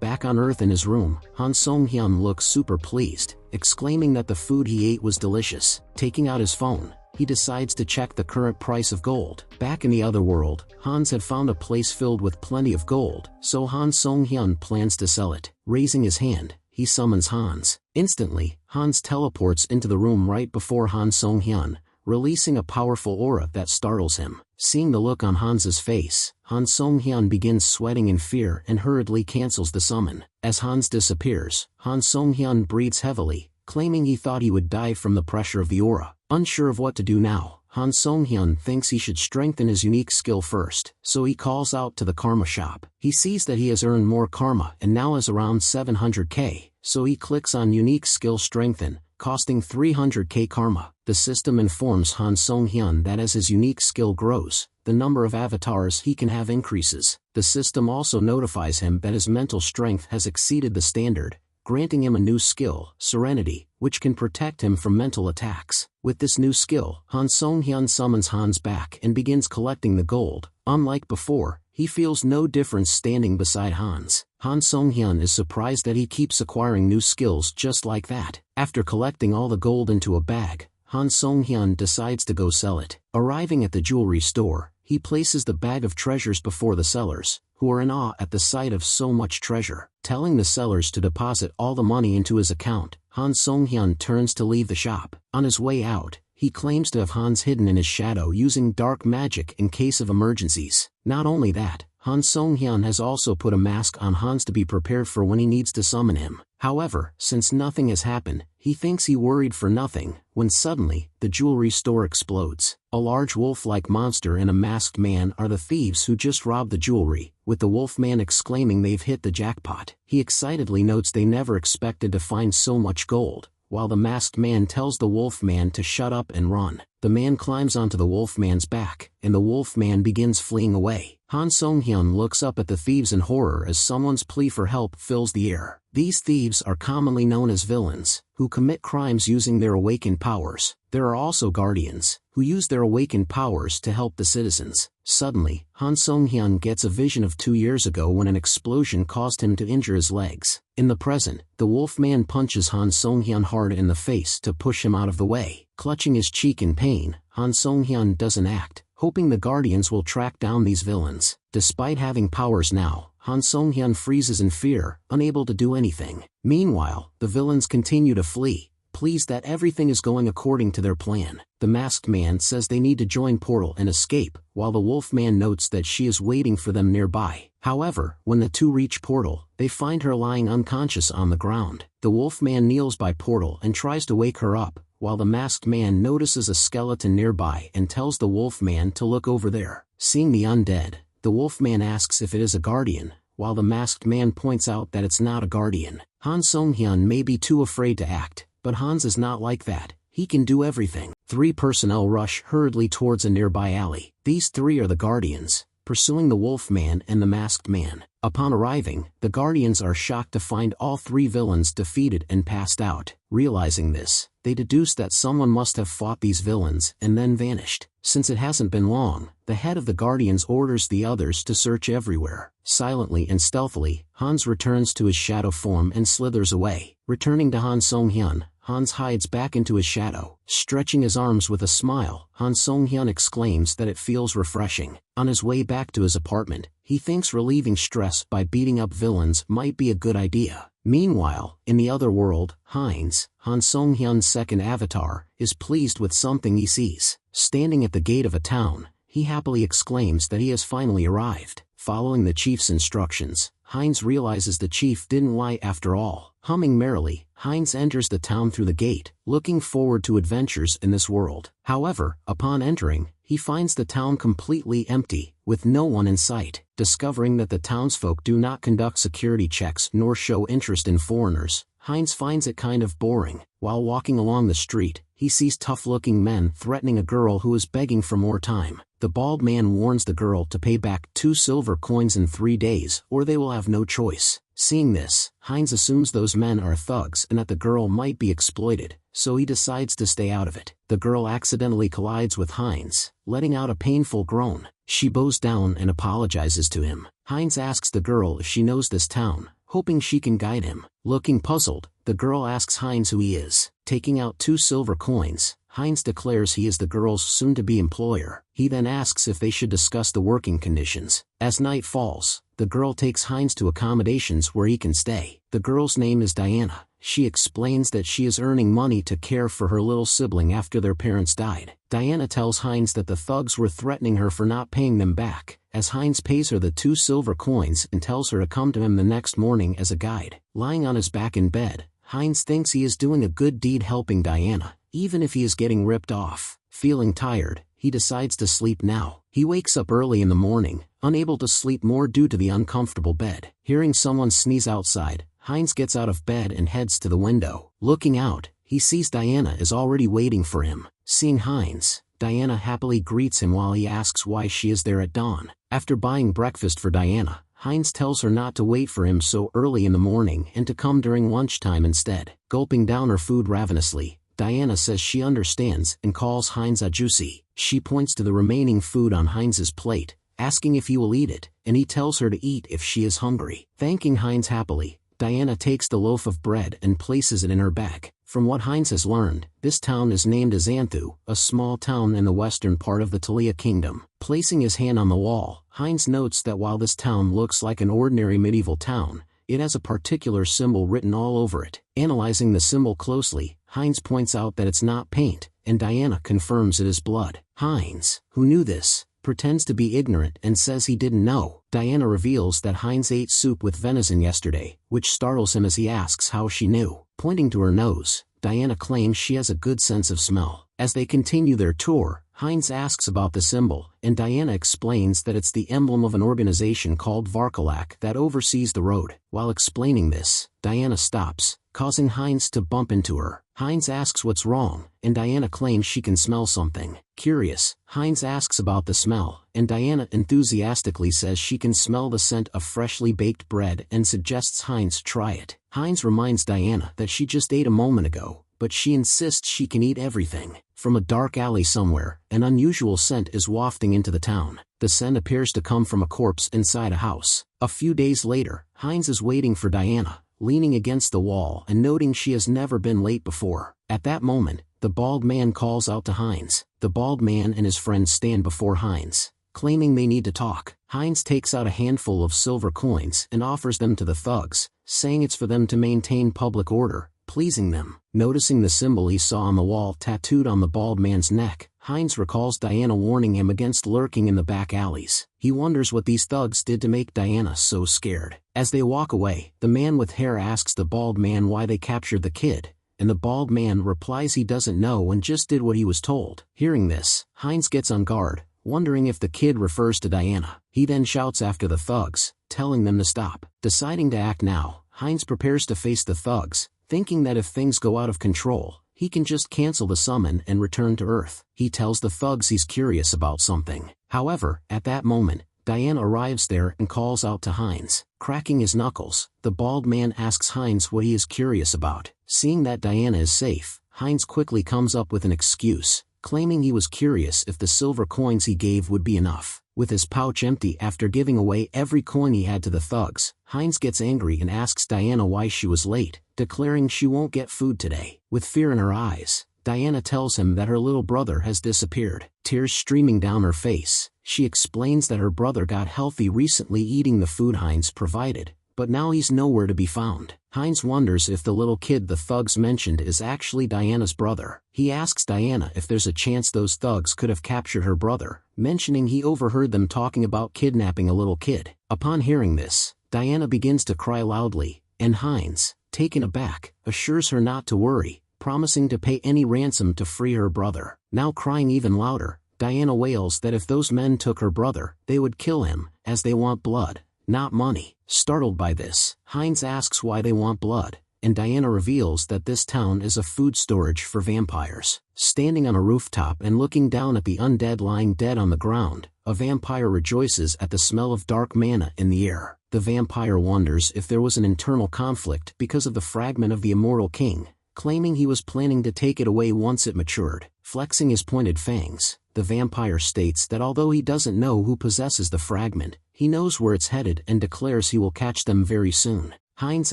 back on Earth in his room, Han Song-hyun looks super pleased, exclaiming that the food he ate was delicious. Taking out his phone, he decides to check the current price of gold. Back in the other world, Hans had found a place filled with plenty of gold, so Han Song-hyun plans to sell it. Raising his hand, he summons Hans. Instantly, Hans teleports into the room right before Han Song-hyun, releasing a powerful aura that startles him. Seeing the look on Hans's face, Han Song-hyun begins sweating in fear and hurriedly cancels the summon. As Hans disappears, Han Song-hyun breathes heavily, claiming he thought he would die from the pressure of the aura. Unsure of what to do now, Han Song-hyun thinks he should strengthen his unique skill first, so he calls out to the karma shop. He sees that he has earned more karma and now has around 700k, so he clicks on unique skill strengthen, costing 300k karma. The system informs Han Song-hyun that as his unique skill grows, the number of avatars he can have increases. The system also notifies him that his mental strength has exceeded the standard, granting him a new skill, Serenity, which can protect him from mental attacks. With this new skill, Han Song-hyun summons Hans back and begins collecting the gold. Unlike before, he feels no difference standing beside Hans. Han Song-hyun is surprised that he keeps acquiring new skills just like that. After collecting all the gold into a bag, Han Song-hyun decides to go sell it. Arriving at the jewelry store, he places the bag of treasures before the sellers, who are in awe at the sight of so much treasure. Telling the sellers to deposit all the money into his account, Han Song-hyun turns to leave the shop. On his way out, he claims to have Hans hidden in his shadow using dark magic in case of emergencies. Not only that, Han Song-hyun has also put a mask on Hans to be prepared for when he needs to summon him. However, since nothing has happened, he thinks he worried for nothing, when suddenly, the jewelry store explodes. A large wolf-like monster and a masked man are the thieves who just robbed the jewelry, with the wolfman exclaiming they've hit the jackpot. He excitedly notes they never expected to find so much gold, while the masked man tells the wolfman to shut up and run. The man climbs onto the wolfman's back, and the wolfman begins fleeing away. Han Song-hyun looks up at the thieves in horror as someone's plea for help fills the air. These thieves are commonly known as villains, who commit crimes using their awakened powers. There are also guardians, who use their awakened powers to help the citizens. Suddenly, Han Song-hyun gets a vision of 2 years ago when an explosion caused him to injure his legs. In the present, the wolfman punches Han Song-hyun hard in the face to push him out of the way. Clutching his cheek in pain, Han Song-hyun doesn't act, hoping the guardians will track down these villains. Despite having powers now, Han Song-hyun freezes in fear, unable to do anything. Meanwhile, the villains continue to flee, pleased that everything is going according to their plan. The masked man says they need to join Portal and escape, while the wolfman notes that she is waiting for them nearby. However, when the two reach Portal, they find her lying unconscious on the ground. The wolfman kneels by Portal and tries to wake her up, while the masked man notices a skeleton nearby and tells the wolfman to look over there. Seeing the undead, the wolfman asks if it is a guardian, while the masked man points out that it's not a guardian. Han Song-hyun may be too afraid to act, but Hans is not like that. He can do everything. 3 personnel rush hurriedly towards a nearby alley. These 3 are the guardians, pursuing the wolfman and the masked man. Upon arriving, the Guardians are shocked to find all 3 villains defeated and passed out. Realizing this, they deduce that someone must have fought these villains and then vanished. Since it hasn't been long, the head of the Guardians orders the others to search everywhere. Silently and stealthily, Hans returns to his shadow form and slithers away. Returning to Han Song-hyun, Hans hides back into his shadow. Stretching his arms with a smile, Han Song-hyun exclaims that it feels refreshing. On his way back to his apartment, he thinks relieving stress by beating up villains might be a good idea. Meanwhile, in the other world, Heinz, Han Song-hyun's second avatar, is pleased with something he sees. Standing at the gate of a town, he happily exclaims that he has finally arrived. Following the chief's instructions, Heinz realizes the chief didn't lie after all. Humming merrily, Heinz enters the town through the gate, looking forward to adventures in this world. However, upon entering, he finds the town completely empty, with no one in sight. Discovering that the townsfolk do not conduct security checks nor show interest in foreigners, Heinz finds it kind of boring. While walking along the street, he sees tough-looking men threatening a girl who is begging for more time. The bald man warns the girl to pay back 2 silver coins in 3 days or they will have no choice. Seeing this, Heinz assumes those men are thugs and that the girl might be exploited, so he decides to stay out of it. The girl accidentally collides with Heinz, letting out a painful groan. She bows down and apologizes to him. Heinz asks the girl if she knows this town, hoping she can guide him. Looking puzzled, the girl asks Heinz who he is. Taking out 2 silver coins, Heinz declares he is the girl's soon-to-be employer. He then asks if they should discuss the working conditions. As night falls, the girl takes Heinz to accommodations where he can stay. The girl's name is Diana. She explains that she is earning money to care for her little sibling after their parents died. Diana tells Heinz that the thugs were threatening her for not paying them back, as Heinz pays her the 2 silver coins and tells her to come to him the next morning as a guide. Lying on his back in bed, Heinz thinks he is doing a good deed helping Diana, even if he is getting ripped off. Feeling tired, he decides to sleep now. He wakes up early in the morning, unable to sleep more due to the uncomfortable bed. Hearing someone sneeze outside, Heinz gets out of bed and heads to the window. Looking out, he sees Diana is already waiting for him. Seeing Heinz, Diana happily greets him while he asks why she is there at dawn. After buying breakfast for Diana, Heinz tells her not to wait for him so early in the morning and to come during lunchtime instead. Gulping down her food ravenously, Diana says she understands and calls Heinz a juicy. She points to the remaining food on Heinz's plate, asking if he will eat it, and he tells her to eat if she is hungry. Thanking Heinz happily, Diana takes the loaf of bread and places it in her bag. From what Heinz has learned, this town is named Azanthu, a small town in the western part of the Talia kingdom. Placing his hand on the wall, Heinz notes that while this town looks like an ordinary medieval town, it has a particular symbol written all over it. Analyzing the symbol closely, Heinz points out that it's not paint, and Diana confirms it is blood. Heinz, who knew this, pretends to be ignorant and says he didn't know. Diana reveals that Heinz ate soup with venison yesterday, which startles him as he asks how she knew. Pointing to her nose, Diana claims she has a good sense of smell. As they continue their tour, Heinz asks about the symbol, and Diana explains that it's the emblem of an organization called Varkalak that oversees the road. While explaining this, Diana stops, causing Heinz to bump into her. Heinz asks what's wrong, and Diana claims she can smell something. Curious, Heinz asks about the smell, and Diana enthusiastically says she can smell the scent of freshly baked bread and suggests Heinz try it. Heinz reminds Diana that she just ate a moment ago, but she insists she can eat everything. From a dark alley somewhere, an unusual scent is wafting into the town. The scent appears to come from a corpse inside a house. A few days later, Heinz is waiting for Diana, leaning against the wall and noting she has never been late before. At that moment, the bald man calls out to Heinz. The bald man and his friends stand before Heinz, claiming they need to talk. Heinz takes out a handful of silver coins and offers them to the thugs, saying it's for them to maintain public order, pleasing them. Noticing the symbol he saw on the wall tattooed on the bald man's neck, Heinz recalls Diana warning him against lurking in the back alleys. He wonders what these thugs did to make Diana so scared. As they walk away, the man with hair asks the bald man why they captured the kid, and the bald man replies he doesn't know and just did what he was told. Hearing this, Heinz gets on guard, wondering if the kid refers to Diana. He then shouts after the thugs, telling them to stop. Deciding to act now, Heinz prepares to face the thugs, thinking that if things go out of control, he can just cancel the summon and return to Earth. He tells the thugs he's curious about something. However, at that moment, Diana arrives there and calls out to Heinz. Cracking his knuckles, the bald man asks Heinz what he is curious about. Seeing that Diana is safe, Heinz quickly comes up with an excuse, claiming he was curious if the silver coins he gave would be enough. With his pouch empty after giving away every coin he had to the thugs, Heinz gets angry and asks Diana why she was late, declaring she won't get food today. With fear in her eyes, Diana tells him that her little brother has disappeared. Tears streaming down her face, she explains that her brother got healthy recently eating the food Heinz provided, but now he's nowhere to be found. Heinz wonders if the little kid the thugs mentioned is actually Diana's brother. He asks Diana if there's a chance those thugs could have captured her brother, mentioning he overheard them talking about kidnapping a little kid. Upon hearing this, Diana begins to cry loudly, and Heinz, taken aback, assures her not to worry, promising to pay any ransom to free her brother. Now crying even louder, Diana wails that if those men took her brother, they would kill him, as they want blood, not money. Startled by this, Heinz asks why they want blood, and Diana reveals that this town is a food storage for vampires. Standing on a rooftop and looking down at the undead lying dead on the ground, a vampire rejoices at the smell of dark manna in the air. The vampire wonders if there was an internal conflict because of the fragment of the immortal king, claiming he was planning to take it away once it matured. Flexing his pointed fangs, the vampire states that although he doesn't know who possesses the fragment, he knows where it's headed and declares he will catch them very soon. Heinz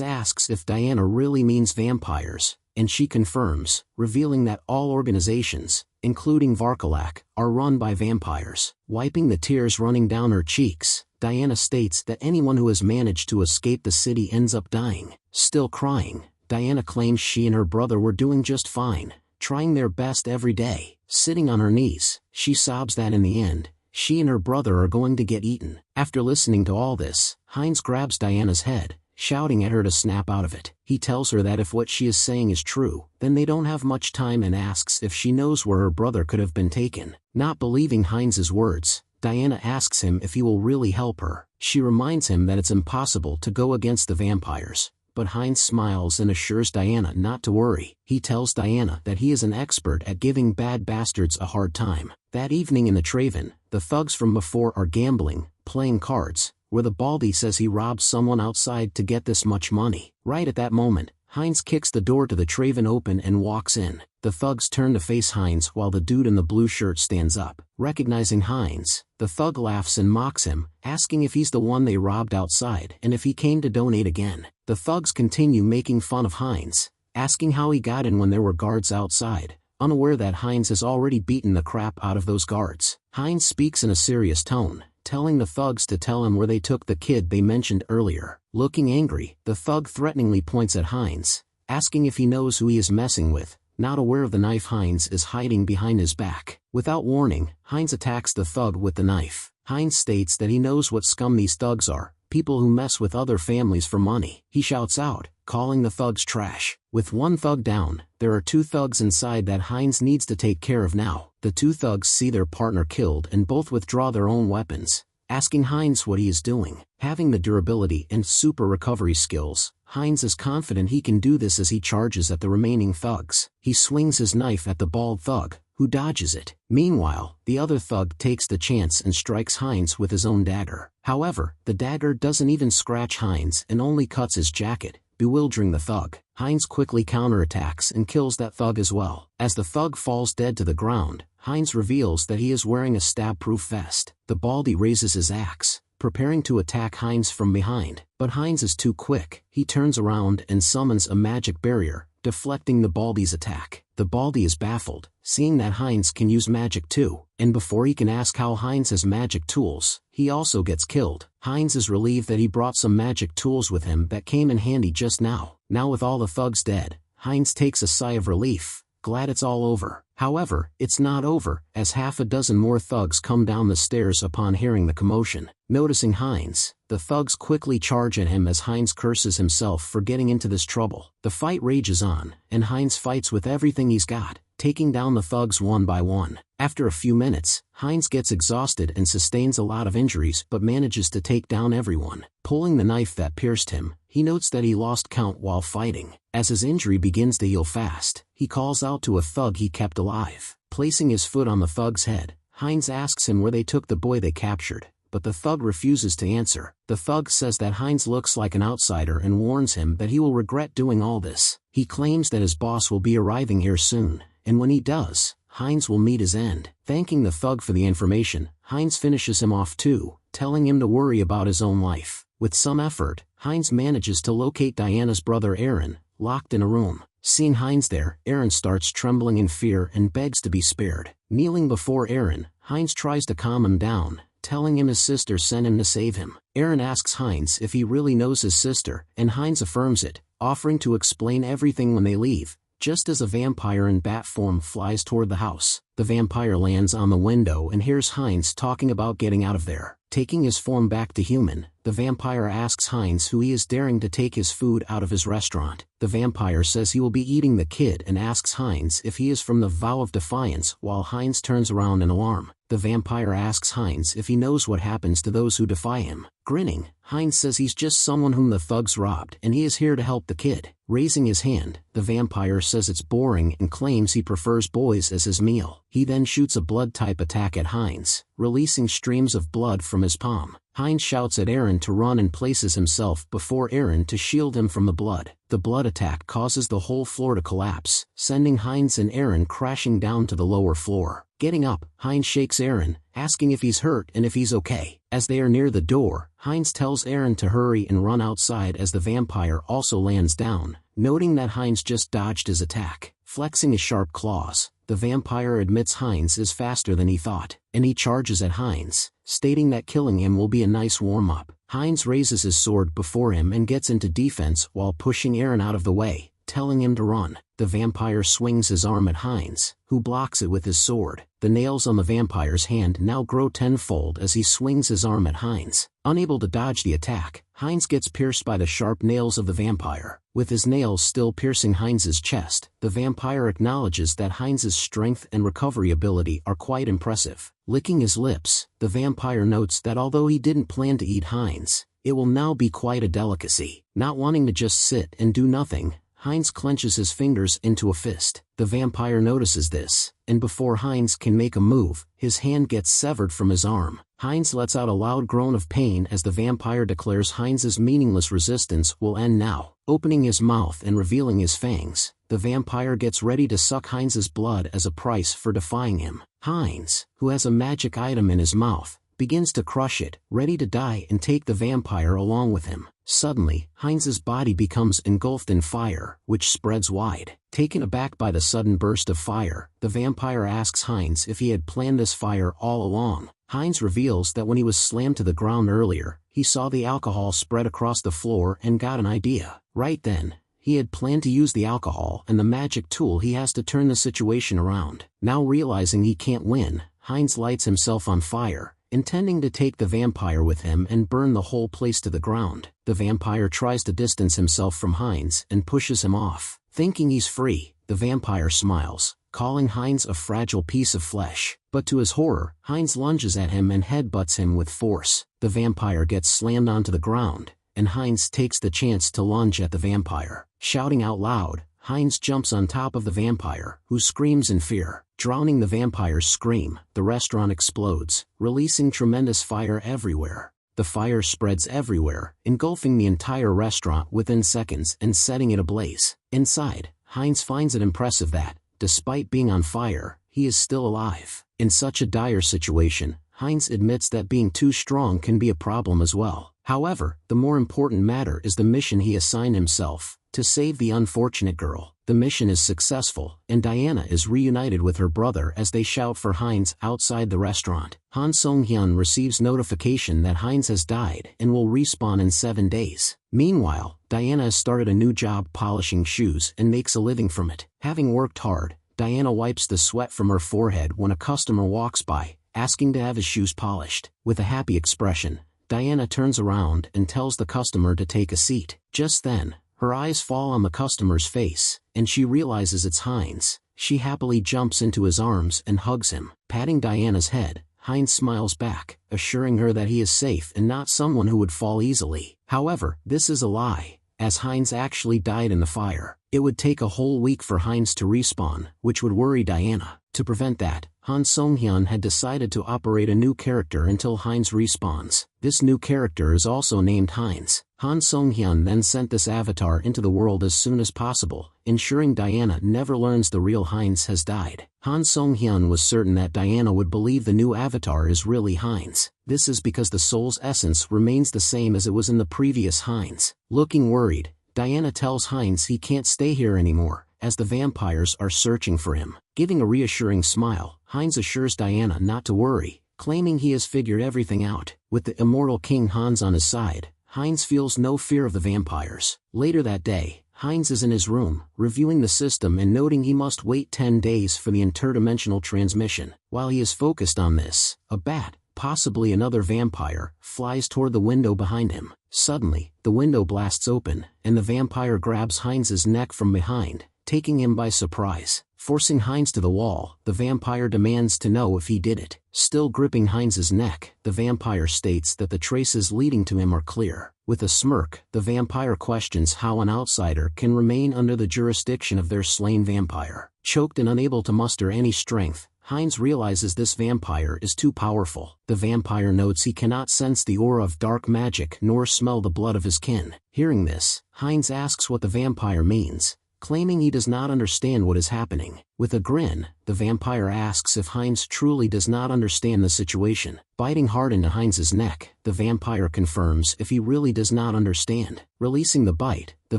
asks if Diana really means vampires, and she confirms, revealing that all organizations, including Varkalak, are run by vampires. Wiping the tears running down her cheeks, Diana states that anyone who has managed to escape the city ends up dying. Still crying, Diana claims she and her brother were doing just fine, trying their best every day. Sitting on her knees, she sobs that in the end, she and her brother are going to get eaten. After listening to all this, Heinz grabs Diana's head, shouting at her to snap out of it. He tells her that if what she is saying is true, then they don't have much time and asks if she knows where her brother could have been taken. Not believing Heinz's words, Diana asks him if he will really help her. She reminds him that it's impossible to go against the vampires, but Heinz smiles and assures Diana not to worry. He tells Diana that he is an expert at giving bad bastards a hard time. That evening in the Traven, the thugs from before are gambling, playing cards, where the Baldy says he robbed someone outside to get this much money. Right at that moment, Heinz kicks the door to the Traven open and walks in. The thugs turn to face Heinz while the dude in the blue shirt stands up. Recognizing Heinz, the thug laughs and mocks him, asking if he's the one they robbed outside and if he came to donate again. The thugs continue making fun of Heinz, asking how he got in when there were guards outside, unaware that Heinz has already beaten the crap out of those guards. Heinz speaks in a serious tone, telling the thugs to tell him where they took the kid they mentioned earlier. Looking angry, the thug threateningly points at Heinz, asking if he knows who he is messing with, not aware of the knife Heinz is hiding behind his back. Without warning, Heinz attacks the thug with the knife. Heinz states that he knows what scum these thugs are, people who mess with other families for money. He shouts out, calling the thugs trash. With one thug down, there are two thugs inside that Heinz needs to take care of now. The two thugs see their partner killed and both withdraw their own weapons, asking Heinz what he is doing. Having the durability and super recovery skills, Heinz is confident he can do this as he charges at the remaining thugs. He swings his knife at the bald thug, who dodges it. Meanwhile, the other thug takes the chance and strikes Heinz with his own dagger. However, the dagger doesn't even scratch Heinz and only cuts his jacket, bewildering the thug. Heinz quickly counterattacks and kills that thug as well. As the thug falls dead to the ground, Heinz reveals that he is wearing a stab-proof vest. The Baldy raises his axe, preparing to attack Heinz from behind, but Heinz is too quick. He turns around and summons a magic barrier, deflecting the Baldy's attack. The Baldy is baffled, seeing that Heinz can use magic too, and before he can ask how Heinz has magic tools, he also gets killed. Heinz is relieved that he brought some magic tools with him that came in handy just now. Now with all the thugs dead, Heinz takes a sigh of relief, glad it's all over. However, it's not over, as half a dozen more thugs come down the stairs upon hearing the commotion. Noticing Heinz, the thugs quickly charge at him as Heinz curses himself for getting into this trouble. The fight rages on, and Heinz fights with everything he's got, taking down the thugs one by one. After a few minutes, Heinz gets exhausted and sustains a lot of injuries but manages to take down everyone. Pulling the knife that pierced him, he notes that he lost count while fighting. As his injury begins to heal fast, he calls out to a thug he kept alive. Placing his foot on the thug's head, Heinz asks him where they took the boy they captured, but the thug refuses to answer. The thug says that Heinz looks like an outsider and warns him that he will regret doing all this. He claims that his boss will be arriving here soon, and when he does, Heinz will meet his end. Thanking the thug for the information, Heinz finishes him off too, telling him to worry about his own life. With some effort, Heinz manages to locate Diana's brother Aaron, locked in a room. Seeing Heinz there, Aaron starts trembling in fear and begs to be spared. Kneeling before Aaron, Heinz tries to calm him down, telling him his sister sent him to save him. Aaron asks Heinz if he really knows his sister, and Heinz affirms it, offering to explain everything when they leave. Just as a vampire in bat form flies toward the house, the vampire lands on the window and hears Heinz talking about getting out of there. Taking his form back to human, the vampire asks Heinz who he is daring to take his food out of his restaurant. The vampire says he will be eating the kid and asks Heinz if he is from the Vow of Defiance while Heinz turns around in alarm. The vampire asks Heinz if he knows what happens to those who defy him. Grinning, Heinz says he's just someone whom the thugs robbed and he is here to help the kid. Raising his hand, the vampire says it's boring and claims he prefers boys as his meal. He then shoots a blood-type attack at Heinz, releasing streams of blood from his palm. Heinz shouts at Aaron to run and places himself before Aaron to shield him from the blood. The blood attack causes the whole floor to collapse, sending Heinz and Aaron crashing down to the lower floor. Getting up, Heinz shakes Aaron, asking if he's hurt and if he's okay. As they are near the door, Heinz tells Aaron to hurry and run outside as the vampire also lands down, noting that Heinz just dodged his attack. Flexing his sharp claws, the vampire admits Heinz is faster than he thought, and he charges at Heinz, stating that killing him will be a nice warm-up. Heinz raises his sword before him and gets into defense while pushing Aaron out of the way, telling him to run. The vampire swings his arm at Heinz, who blocks it with his sword. The nails on the vampire's hand now grow tenfold as he swings his arm at Heinz. Unable to dodge the attack, Heinz gets pierced by the sharp nails of the vampire. With his nails still piercing Heinz's chest, the vampire acknowledges that Heinz's strength and recovery ability are quite impressive. Licking his lips, the vampire notes that although he didn't plan to eat Heinz, it will now be quite a delicacy. Not wanting to just sit and do nothing, Heinz clenches his fingers into a fist. The vampire notices this, and before Heinz can make a move, his hand gets severed from his arm. Heinz lets out a loud groan of pain as the vampire declares Heinz's meaningless resistance will end now. Opening his mouth and revealing his fangs, the vampire gets ready to suck Heinz's blood as a price for defying him. Heinz, who has a magic item in his mouth, begins to crush it, ready to die and take the vampire along with him. Suddenly, Heinz's body becomes engulfed in fire, which spreads wide. Taken aback by the sudden burst of fire, the vampire asks Heinz if he had planned this fire all along. Heinz reveals that when he was slammed to the ground earlier, he saw the alcohol spread across the floor and got an idea. Right then, he had planned to use the alcohol and the magic tool he has to turn the situation around. Now realizing he can't win, Heinz lights himself on fire, intending to take the vampire with him and burn the whole place to the ground. The vampire tries to distance himself from Heinz and pushes him off. Thinking he's free, the vampire smiles, calling Heinz a fragile piece of flesh. But to his horror, Heinz lunges at him and headbutts him with force. The vampire gets slammed onto the ground, and Heinz takes the chance to lunge at the vampire. Shouting out loud, Heinz jumps on top of the vampire, who screams in fear. Drowning the vampire's scream, the restaurant explodes, releasing tremendous fire everywhere. The fire spreads everywhere, engulfing the entire restaurant within seconds and setting it ablaze. Inside, Heinz finds it impressive that, despite being on fire, he is still alive. In such a dire situation, Heinz admits that being too strong can be a problem as well. However, the more important matter is the mission he assigned himself, to save the unfortunate girl. The mission is successful, and Diana is reunited with her brother as they shout for Heinz outside the restaurant. Han Song-hyun receives notification that Heinz has died and will respawn in 7 days. Meanwhile, Diana has started a new job polishing shoes and makes a living from it. Having worked hard, Diana wipes the sweat from her forehead when a customer walks by, asking to have his shoes polished. With a happy expression, Diana turns around and tells the customer to take a seat. Just then, her eyes fall on the customer's face, and she realizes it's Heinz. She happily jumps into his arms and hugs him. Patting Diana's head, Heinz smiles back, assuring her that he is safe and not someone who would fall easily. However, this is a lie, as Heinz actually died in the fire. It would take a whole week for Heinz to respawn, which would worry Diana. To prevent that, Han Song-hyun had decided to operate a new character until Heinz respawns. This new character is also named Heinz. Han Song-hyun then sent this avatar into the world as soon as possible, ensuring Diana never learns the real Heinz has died. Han Song-hyun was certain that Diana would believe the new avatar is really Heinz. This is because the soul's essence remains the same as it was in the previous Heinz. Looking worried, Diana tells Heinz he can't stay here anymore, as the vampires are searching for him. Giving a reassuring smile, Heinz assures Diana not to worry, claiming he has figured everything out. With the immortal King Hans on his side, Heinz feels no fear of the vampires. Later that day, Heinz is in his room, reviewing the system and noting he must wait 10 days for the interdimensional transmission. While he is focused on this, a bat, possibly another vampire, flies toward the window behind him. Suddenly, the window blasts open, and the vampire grabs Heinz's neck from behind, taking him by surprise. Forcing Heinz to the wall, the vampire demands to know if he did it. Still gripping Heinz's neck, the vampire states that the traces leading to him are clear. With a smirk, the vampire questions how an outsider can remain under the jurisdiction of their slain vampire. Choked and unable to muster any strength, Heinz realizes this vampire is too powerful. The vampire notes he cannot sense the aura of dark magic nor smell the blood of his kin. Hearing this, Heinz asks what the vampire means, claiming he does not understand what is happening. With a grin, the vampire asks if Heinz truly does not understand the situation. Biting hard into Heinz's neck, the vampire confirms if he really does not understand. Releasing the bite, the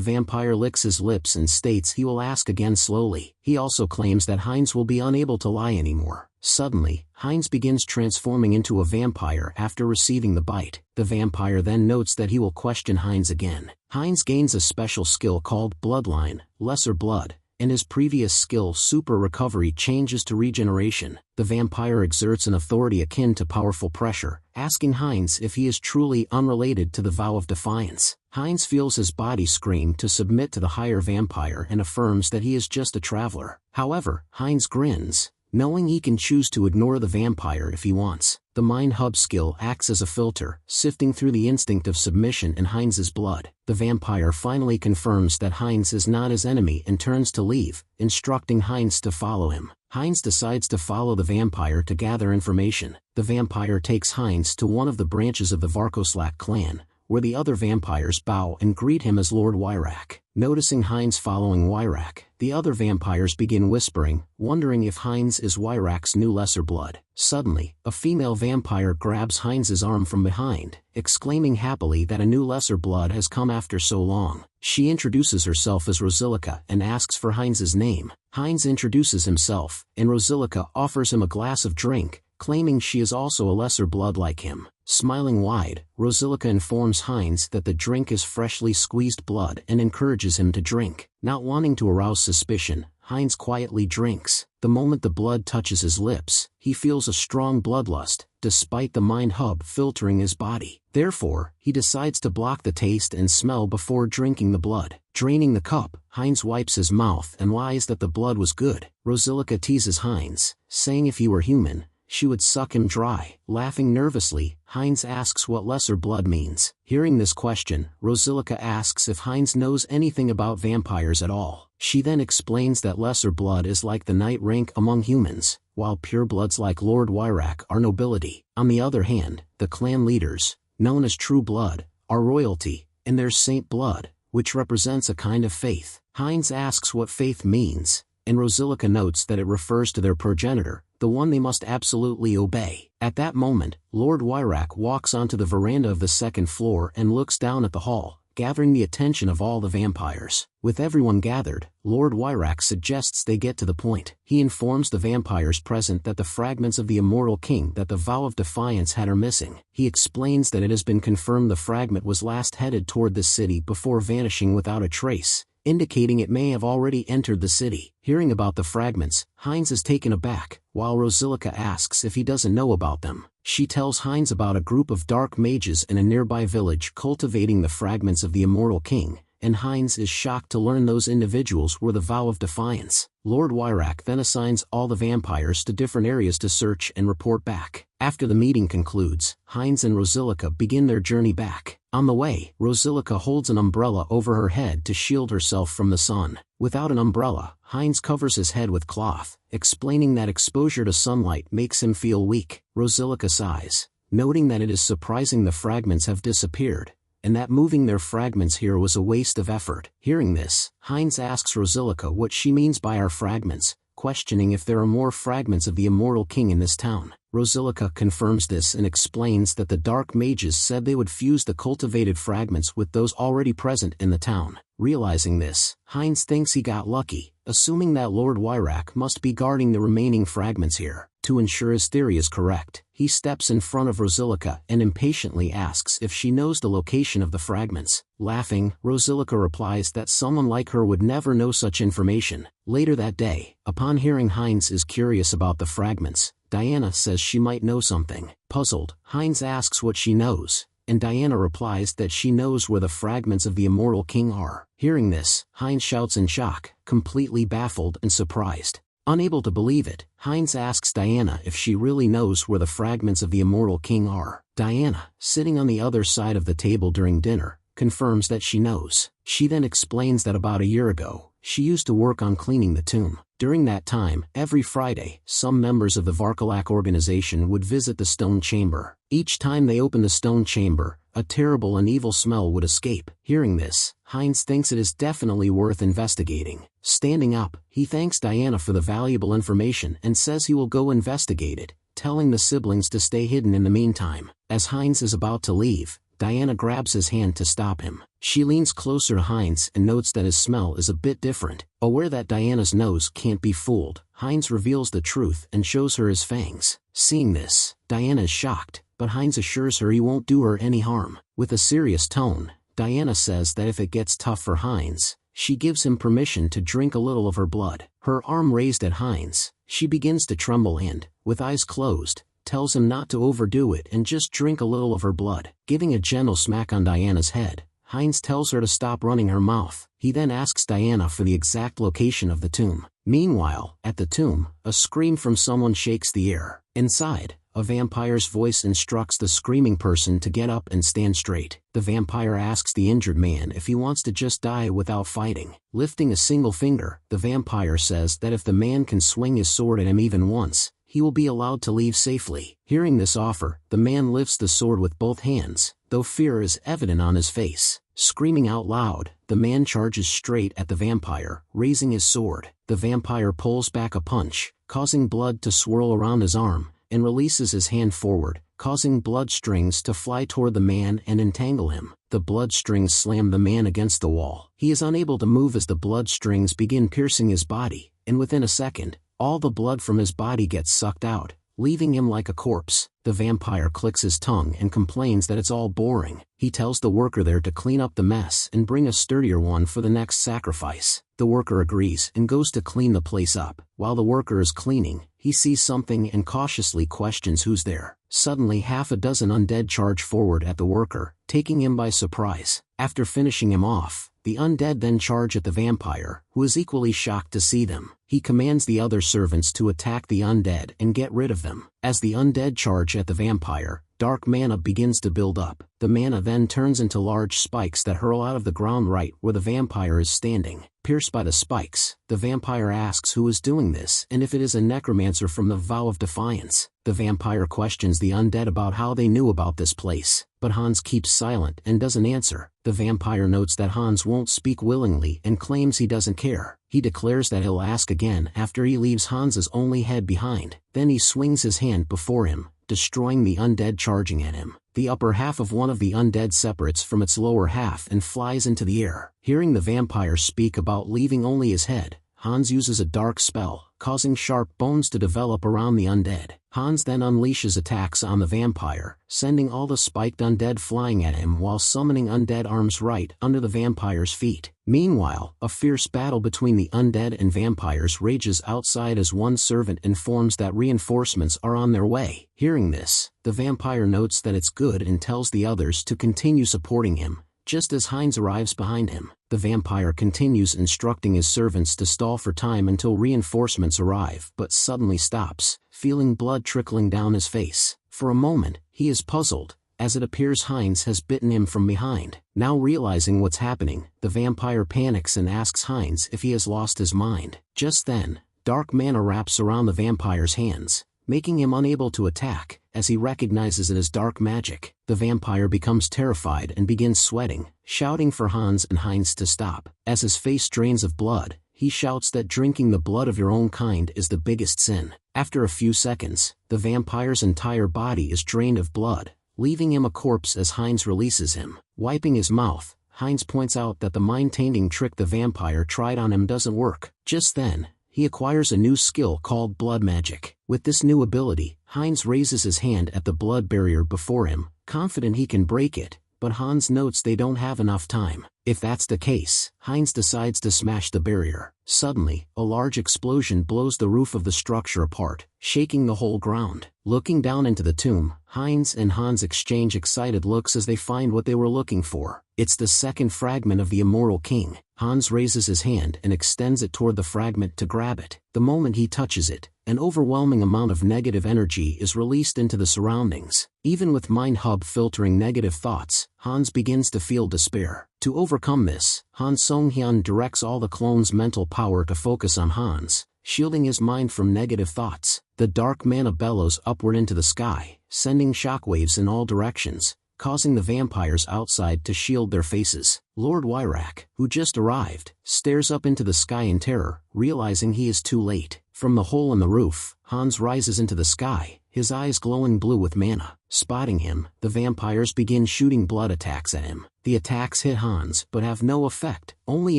vampire licks his lips and states he will ask again slowly. He also claims that Heinz will be unable to lie anymore. Suddenly, Heinz begins transforming into a vampire after receiving the bite. The vampire then notes that he will question Heinz again. Heinz gains a special skill called Bloodline, Lesser Blood, and his previous skill Super Recovery changes to Regeneration. The vampire exerts an authority akin to powerful pressure, asking Heinz if he is truly unrelated to the vow of defiance. Heinz feels his body scream to submit to the higher vampire and affirms that he is just a traveler. However, Heinz grins, knowing he can choose to ignore the vampire if he wants. The Mind Hub skill acts as a filter, sifting through the instinct of submission in Heinz's blood. The vampire finally confirms that Heinz is not his enemy and turns to leave, instructing Heinz to follow him. Heinz decides to follow the vampire to gather information. The vampire takes Heinz to one of the branches of the Varkoslak clan, where the other vampires bow and greet him as Lord Wyrak. Noticing Heinz following Wyrak, the other vampires begin whispering, wondering if Heinz is Wyrak's new lesser blood. Suddenly, a female vampire grabs Heinz's arm from behind, exclaiming happily that a new lesser blood has come after so long. She introduces herself as Rosilica and asks for Heinz's name. Heinz introduces himself, and Rosilica offers him a glass of drink, claiming she is also a lesser blood like him. Smiling wide, Rosilica informs Heinz that the drink is freshly squeezed blood and encourages him to drink. Not wanting to arouse suspicion, Heinz quietly drinks. The moment the blood touches his lips, he feels a strong bloodlust, despite the Mind Hub filtering his body. Therefore, he decides to block the taste and smell before drinking the blood. Draining the cup, Heinz wipes his mouth and lies that the blood was good. Rosilica teases Heinz, saying if he were human, she would suck him dry. Laughing nervously, Heinz asks what lesser blood means. Hearing this question, Rosilica asks if Heinz knows anything about vampires at all. She then explains that lesser blood is like the knight rank among humans, while purebloods like Lord Wyrak are nobility. On the other hand, the clan leaders, known as true blood, are royalty, and there's saint blood, which represents a kind of faith. Heinz asks what faith means, and Rosilica notes that it refers to their progenitor, the one they must absolutely obey. At that moment, Lord Wyrak walks onto the veranda of the second floor and looks down at the hall, gathering the attention of all the vampires. With everyone gathered, Lord Wyrak suggests they get to the point. He informs the vampires present that the fragments of the immortal king that the vow of defiance had are missing. He explains that it has been confirmed the fragment was last headed toward the city before vanishing without a trace, indicating it may have already entered the city. Hearing about the fragments, Heinz is taken aback, while Rosilica asks if he doesn't know about them. She tells Heinz about a group of dark mages in a nearby village cultivating the fragments of the immortal king, and Heinz is shocked to learn those individuals were the vow of defiance. Lord Wyrak then assigns all the vampires to different areas to search and report back. After the meeting concludes, Heinz and Rosilica begin their journey back. On the way, Rosilica holds an umbrella over her head to shield herself from the sun. Without an umbrella, Heinz covers his head with cloth, explaining that exposure to sunlight makes him feel weak. Rosilica sighs, noting that it is surprising the fragments have disappeared, and that moving their fragments here was a waste of effort. Hearing this, Heinz asks Rosilica what she means by our fragments, questioning if there are more fragments of the immortal king in this town. Rosilica confirms this and explains that the dark mages said they would fuse the cultivated fragments with those already present in the town. Realizing this, Heinz thinks he got lucky, assuming that Lord Wyrak must be guarding the remaining fragments here. To ensure his theory is correct, he steps in front of Rosilica and impatiently asks if she knows the location of the fragments. Laughing, Rosilica replies that someone like her would never know such information. Later that day, upon hearing Heinz is curious about the fragments, Diana says she might know something. Puzzled, Heinz asks what she knows, and Diana replies that she knows where the fragments of the immortal king are. Hearing this, Heinz shouts in shock, completely baffled and surprised. Unable to believe it, Heinz asks Diana if she really knows where the fragments of the immortal king are. Diana, sitting on the other side of the table during dinner, confirms that she knows. She then explains that about a year ago, she used to work on cleaning the tomb. During that time, every Friday, some members of the Varkalak organization would visit the stone chamber. Each time they opened the stone chamber, a terrible and evil smell would escape. Hearing this, Heinz thinks it is definitely worth investigating. Standing up, he thanks Diana for the valuable information and says he will go investigate it, telling the siblings to stay hidden in the meantime. As Heinz is about to leave, Diana grabs his hand to stop him. She leans closer to Heinz and notes that his smell is a bit different. Aware that Diana's nose can't be fooled, Heinz reveals the truth and shows her his fangs. Seeing this, Diana is shocked, but Heinz assures her he won't do her any harm. With a serious tone, Diana says that if it gets tough for Heinz, she gives him permission to drink a little of her blood. Her arm raised at Heinz, she begins to tremble and, with eyes closed, tells him not to overdo it and just drink a little of her blood. Giving a gentle smack on Diana's head, Heinz tells her to stop running her mouth. He then asks Diana for the exact location of the tomb. Meanwhile, at the tomb, a scream from someone shakes the air. Inside, a vampire's voice instructs the screaming person to get up and stand straight. The vampire asks the injured man if he wants to just die without fighting. Lifting a single finger, the vampire says that if the man can swing his sword at him even once, he will be allowed to leave safely. Hearing this offer, the man lifts the sword with both hands, though fear is evident on his face. Screaming out loud, the man charges straight at the vampire, raising his sword. The vampire pulls back a punch, causing blood to swirl around his arm, and releases his hand forward, causing blood strings to fly toward the man and entangle him. The blood strings slam the man against the wall. He is unable to move as the blood strings begin piercing his body, and within a second, all the blood from his body gets sucked out, leaving him like a corpse. The vampire clicks his tongue and complains that it's all boring. He tells the worker there to clean up the mess and bring a sturdier one for the next sacrifice. The worker agrees and goes to clean the place up. While the worker is cleaning, he sees something and cautiously questions who's there. Suddenly half a dozen undead charge forward at the worker, taking him by surprise. After finishing him off, the undead then charge at the vampire, who is equally shocked to see them. He commands the other servants to attack the undead and get rid of them. As the undead charge at the vampire, dark mana begins to build up. The mana then turns into large spikes that hurl out of the ground right where the vampire is standing. Pierced by the spikes, the vampire asks who is doing this and if it is a necromancer from the Vow of Defiance. The vampire questions the undead about how they knew about this place, but Hans keeps silent and doesn't answer. The vampire notes that Hans won't speak willingly and claims he doesn't care. He declares that he'll ask again after he leaves Hans's only head behind. Then he swings his hand before him, destroying the undead charging at him. The upper half of one of the undead separates from its lower half and flies into the air. Hearing the vampire speak about leaving only his head, Hans uses a dark spell, causing sharp bones to develop around the undead. Hans then unleashes attacks on the vampire, sending all the spiked undead flying at him while summoning undead arms right under the vampire's feet. Meanwhile, a fierce battle between the undead and vampires rages outside as one servant informs that reinforcements are on their way. Hearing this, the vampire notes that it's good and tells the others to continue supporting him. Just as Heinz arrives behind him, the vampire continues instructing his servants to stall for time until reinforcements arrive but suddenly stops, feeling blood trickling down his face. For a moment, he is puzzled, as it appears Heinz has bitten him from behind. Now realizing what's happening, the vampire panics and asks Heinz if he has lost his mind. Just then, dark mana wraps around the vampire's hands, making him unable to attack, as he recognizes it as dark magic. The vampire becomes terrified and begins sweating, shouting for Hans and Heinz to stop. As his face drains of blood, he shouts that drinking the blood of your own kind is the biggest sin. After a few seconds, the vampire's entire body is drained of blood, leaving him a corpse as Heinz releases him. Wiping his mouth, Heinz points out that the mind-tainting trick the vampire tried on him doesn't work. Just then, he acquires a new skill called blood magic. With this new ability, Heinz raises his hand at the blood barrier before him, confident he can break it, but Hans notes they don't have enough time. If that's the case, Heinz decides to smash the barrier. Suddenly, a large explosion blows the roof of the structure apart, shaking the whole ground. Looking down into the tomb, Heinz and Hans exchange excited looks as they find what they were looking for. It's the second fragment of the Immortal King. Hans raises his hand and extends it toward the fragment to grab it. The moment he touches it, an overwhelming amount of negative energy is released into the surroundings. Even with Mind Hub filtering negative thoughts, Hans begins to feel despair. To overcome this, Han Song-hyun directs all the clones' mental power to focus on Hans, shielding his mind from negative thoughts. The dark mana bellows upward into the sky, sending shockwaves in all directions, causing the vampires outside to shield their faces. Lord Wyrak, who just arrived, stares up into the sky in terror, realizing he is too late. From the hole in the roof, Hans rises into the sky, his eyes glowing blue with mana. Spotting him, the vampires begin shooting blood attacks at him. The attacks hit Hans but have no effect, only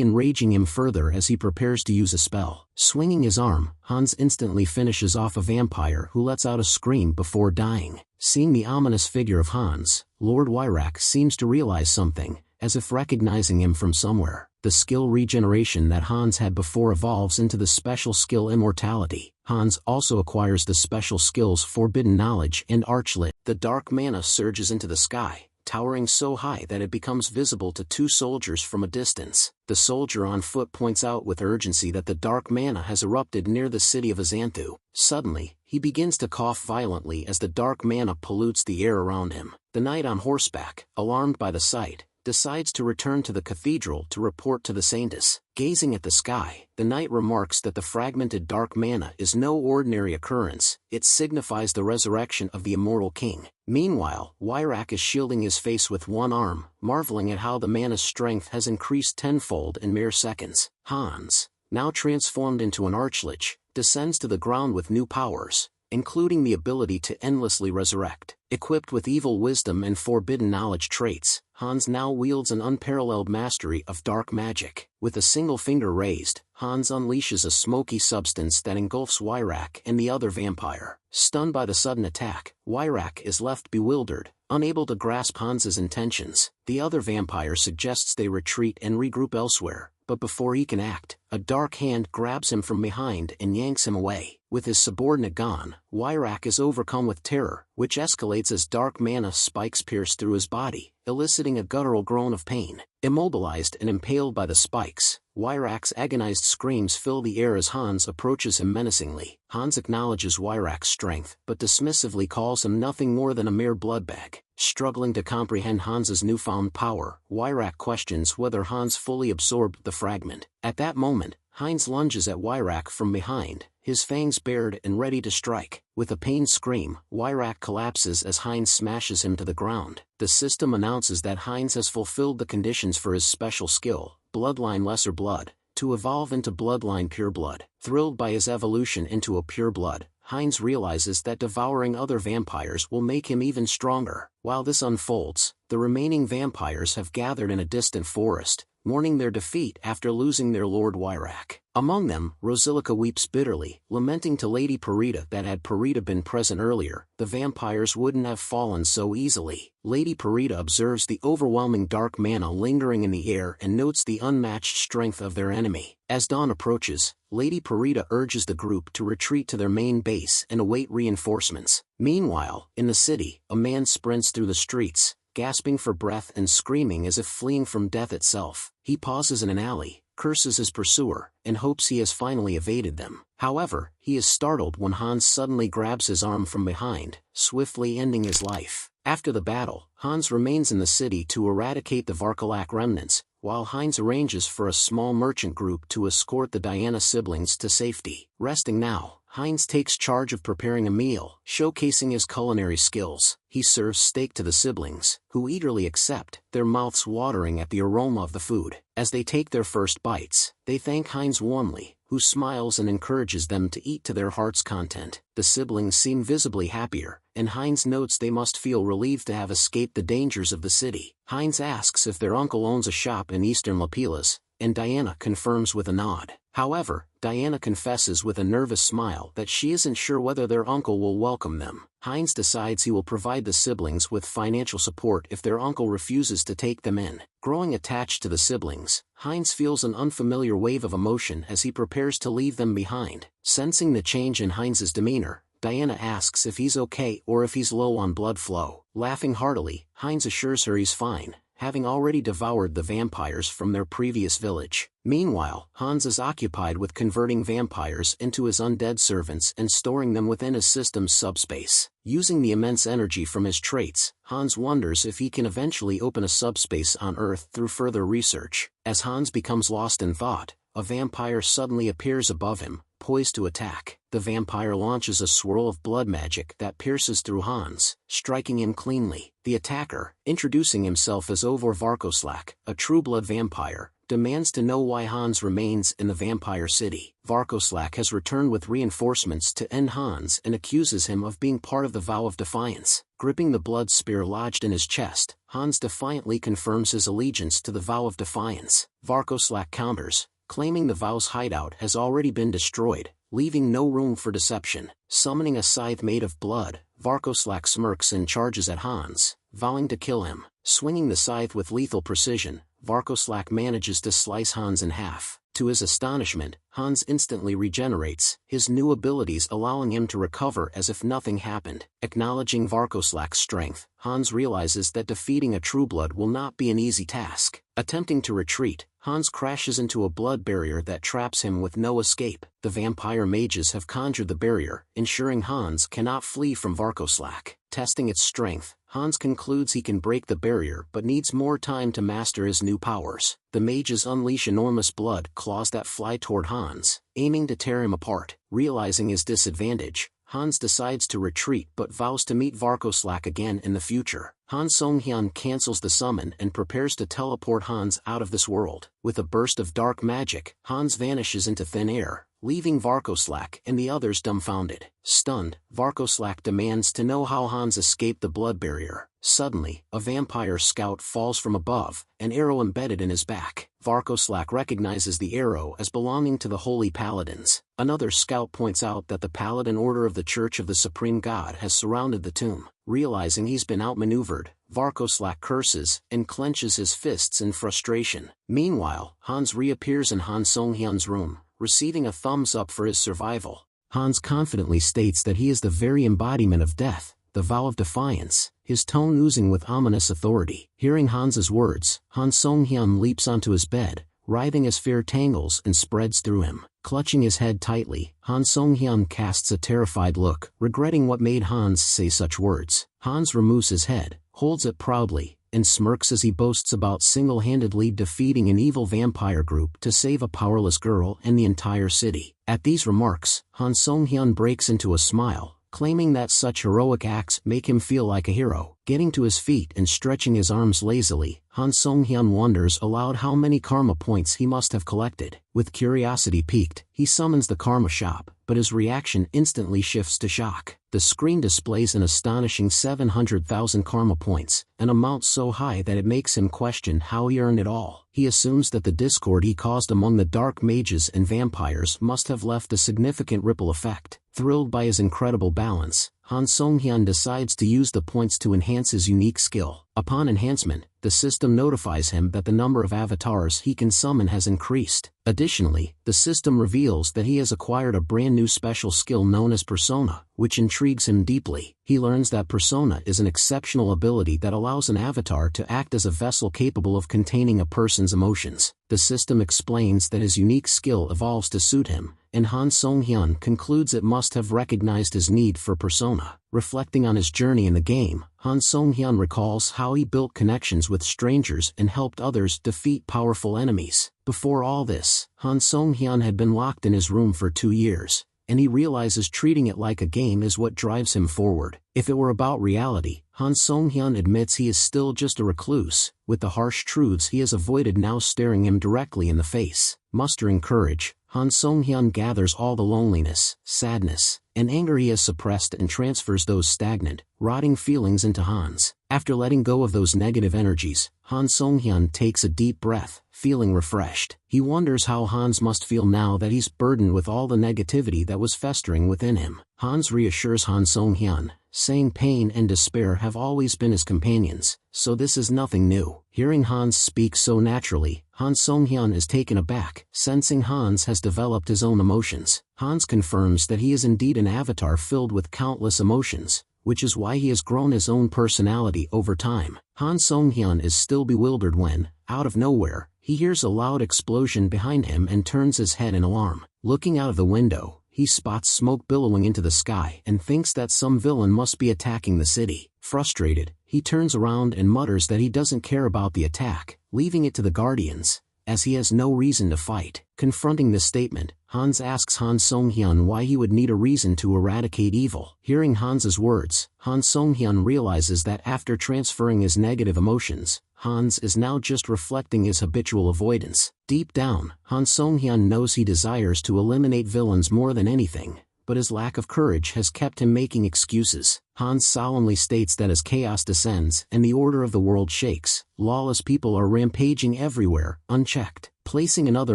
enraging him further as he prepares to use a spell. Swinging his arm, Hans instantly finishes off a vampire who lets out a scream before dying. Seeing the ominous figure of Hans, Lord Wyrak seems to realize something, as if recognizing him from somewhere. The skill regeneration that Hans had before evolves into the special skill Immortality. Hans also acquires the special skills Forbidden Knowledge and Archlit. The dark mana surges into the sky, towering so high that it becomes visible to two soldiers from a distance. The soldier on foot points out with urgency that the dark mana has erupted near the city of Azanthu. Suddenly, he begins to cough violently as the dark mana pollutes the air around him. The knight on horseback, alarmed by the sight, decides to return to the cathedral to report to the Saintess. Gazing at the sky, the knight remarks that the fragmented dark mana is no ordinary occurrence, it signifies the resurrection of the Immortal King. Meanwhile, Wyrak is shielding his face with one arm, marveling at how the mana's strength has increased tenfold in mere seconds. Hans, now transformed into an Archlich, descends to the ground with new powers, including the ability to endlessly resurrect. Equipped with evil wisdom and forbidden knowledge traits, Hans now wields an unparalleled mastery of dark magic. With a single finger raised, Hans unleashes a smoky substance that engulfs Wyrak and the other vampire. Stunned by the sudden attack, Wyrak is left bewildered, unable to grasp Hans's intentions. The other vampire suggests they retreat and regroup elsewhere, but before he can act, a dark hand grabs him from behind and yanks him away. With his subordinate gone, Wyrak is overcome with terror, which escalates as dark mana spikes pierce through his body, eliciting a guttural groan of pain. Immobilized and impaled by the spikes, Wyrak's agonized screams fill the air as Hans approaches him menacingly. Hans acknowledges Wyrak's strength, but dismissively calls him nothing more than a mere bloodbag. Struggling to comprehend Hans's newfound power, Wyrak questions whether Hans fully absorbed the fragment. At that moment, Heinz lunges at Wyrak from behind, his fangs bared and ready to strike. With a pained scream, Wyrak collapses as Heinz smashes him to the ground. The system announces that Heinz has fulfilled the conditions for his special skill, Bloodline Lesser Blood, to evolve into Bloodline Pure Blood. Thrilled by his evolution into a pure blood, Heinz realizes that devouring other vampires will make him even stronger. While this unfolds, the remaining vampires have gathered in a distant forest, mourning their defeat after losing their Lord Wyrak. Among them, Rosilica weeps bitterly, lamenting to Lady Parita that had Parita been present earlier, the vampires wouldn't have fallen so easily. Lady Parita observes the overwhelming dark mana lingering in the air and notes the unmatched strength of their enemy. As dawn approaches, Lady Parita urges the group to retreat to their main base and await reinforcements. Meanwhile, in the city, a man sprints through the streets, gasping for breath and screaming as if fleeing from death itself. He pauses in an alley, curses his pursuer, and hopes he has finally evaded them. However, he is startled when Hans suddenly grabs his arm from behind, swiftly ending his life. After the battle, Hans remains in the city to eradicate the Varkolak remnants, while Heinz arranges for a small merchant group to escort the Diana siblings to safety. Resting now, Heinz takes charge of preparing a meal, showcasing his culinary skills. He serves steak to the siblings, who eagerly accept, their mouths watering at the aroma of the food. As they take their first bites, they thank Heinz warmly, who smiles and encourages them to eat to their heart's content. The siblings seem visibly happier, and Heinz notes they must feel relieved to have escaped the dangers of the city. Heinz asks if their uncle owns a shop in eastern Lapilas, and Diana confirms with a nod. However, Diana confesses with a nervous smile that she isn't sure whether their uncle will welcome them. Heinz decides he will provide the siblings with financial support if their uncle refuses to take them in. Growing attached to the siblings, Heinz feels an unfamiliar wave of emotion as he prepares to leave them behind. Sensing the change in Heinz's demeanor, Diana asks if he's okay or if he's low on blood flow. Laughing heartily, Heinz assures her he's fine, having already devoured the vampires from their previous village. Meanwhile, Hans is occupied with converting vampires into his undead servants and storing them within his system's subspace. Using the immense energy from his traits, Hans wonders if he can eventually open a subspace on Earth through further research. As Hans becomes lost in thought, a vampire suddenly appears above him, poised to attack. The vampire launches a swirl of blood magic that pierces through Hans, striking him cleanly. The attacker, introducing himself as Ovor Varkoslak, a true-blood vampire, demands to know why Hans remains in the vampire city. Varkoslak has returned with reinforcements to end Hans and accuses him of being part of the Vow of Defiance. Gripping the blood spear lodged in his chest, Hans defiantly confirms his allegiance to the Vow of Defiance. Varkoslak counters, claiming the Vow's hideout has already been destroyed, leaving no room for deception. Summoning a scythe made of blood, Varkoslak smirks and charges at Hans, vowing to kill him. Swinging the scythe with lethal precision, Varkoslak manages to slice Hans in half. To his astonishment, Hans instantly regenerates, his new abilities allowing him to recover as if nothing happened. Acknowledging Varkoslak's strength, Hans realizes that defeating a Trueblood will not be an easy task. Attempting to retreat, Hans crashes into a blood barrier that traps him with no escape. The vampire mages have conjured the barrier, ensuring Hans cannot flee from Varkoslak. Testing its strength, Hans concludes he can break the barrier but needs more time to master his new powers. The mages unleash enormous blood claws that fly toward Hans, aiming to tear him apart. Realizing his disadvantage, Hans decides to retreat but vows to meet Varkoslak again in the future. Han Song-hyun cancels the summon and prepares to teleport Hans out of this world. With a burst of dark magic, Hans vanishes into thin air, leaving Varkoslak and the others dumbfounded. Stunned, Varkoslak demands to know how Hans escaped the blood barrier. Suddenly, a vampire scout falls from above, an arrow embedded in his back. Varkoslak recognizes the arrow as belonging to the Holy Paladins. Another scout points out that the Paladin Order of the Church of the Supreme God has surrounded the tomb. Realizing he's been outmaneuvered, Varkoslak curses and clenches his fists in frustration. Meanwhile, Hans reappears in Han Song-hyun's room, receiving a thumbs up for his survival. Hans confidently states that he is the very embodiment of death, the Vow of Defiance, his tone oozing with ominous authority. Hearing Hans's words, Han Song-hyun leaps onto his bed, writhing as fear tangles and spreads through him. Clutching his head tightly, Han Song-hyun casts a terrified look, regretting what made Hans say such words. Hans removes his head, holds it proudly, and smirks as he boasts about single-handedly defeating an evil vampire group to save a powerless girl and the entire city. At these remarks, Han Song-hyun breaks into a smile, claiming that such heroic acts make him feel like a hero. Getting to his feet and stretching his arms lazily, Han Song-hyun wonders aloud how many karma points he must have collected. With curiosity piqued, he summons the karma shop, but his reaction instantly shifts to shock. The screen displays an astonishing 700,000 karma points, an amount so high that it makes him question how he earned it all. He assumes that the discord he caused among the dark mages and vampires must have left a significant ripple effect. Thrilled by his incredible balance, Han Song-hyun decides to use the points to enhance his unique skill. Upon enhancement, the system notifies him that the number of avatars he can summon has increased. Additionally, the system reveals that he has acquired a brand new special skill known as Persona, which intrigues him deeply. He learns that Persona is an exceptional ability that allows an avatar to act as a vessel capable of containing a person's emotions. The system explains that his unique skill evolves to suit him, and Han Song-hyun concludes it must have recognized his need for persona. Reflecting on his journey in the game, Han Song-hyun recalls how he built connections with strangers and helped others defeat powerful enemies. Before all this, Han Song-hyun had been locked in his room for 2 years, and he realizes treating it like a game is what drives him forward. If it were about reality, Han Song-hyun admits he is still just a recluse, with the harsh truths he has avoided now staring him directly in the face. Mustering courage, Han Song-hyun gathers all the loneliness, sadness, and anger he has suppressed and transfers those stagnant, rotting feelings into Han's. After letting go of those negative energies, Han Song-hyun takes a deep breath, feeling refreshed. He wonders how Hans must feel now that he's burdened with all the negativity that was festering within him. Hans reassures Han Song-hyun, saying pain and despair have always been his companions, so this is nothing new. Hearing Hans speak so naturally, Han Song-hyun is taken aback, sensing Hans has developed his own emotions. Hans confirms that he is indeed an avatar filled with countless emotions, which is why he has grown his own personality over time. Han Song-hyun is still bewildered when, out of nowhere, he hears a loud explosion behind him and turns his head in alarm. Looking out of the window, he spots smoke billowing into the sky and thinks that some villain must be attacking the city. Frustrated, he turns around and mutters that he doesn't care about the attack, leaving it to the Guardians, as he has no reason to fight. Confronting this statement, Hans asks Han Song-hyun why he would need a reason to eradicate evil. Hearing Hans's words, Han Song-hyun realizes that after transferring his negative emotions, Hans is now just reflecting his habitual avoidance. Deep down, Han Song-hyun knows he desires to eliminate villains more than anything, but his lack of courage has kept him making excuses. Hans solemnly states that as chaos descends and the order of the world shakes, lawless people are rampaging everywhere, unchecked. Placing another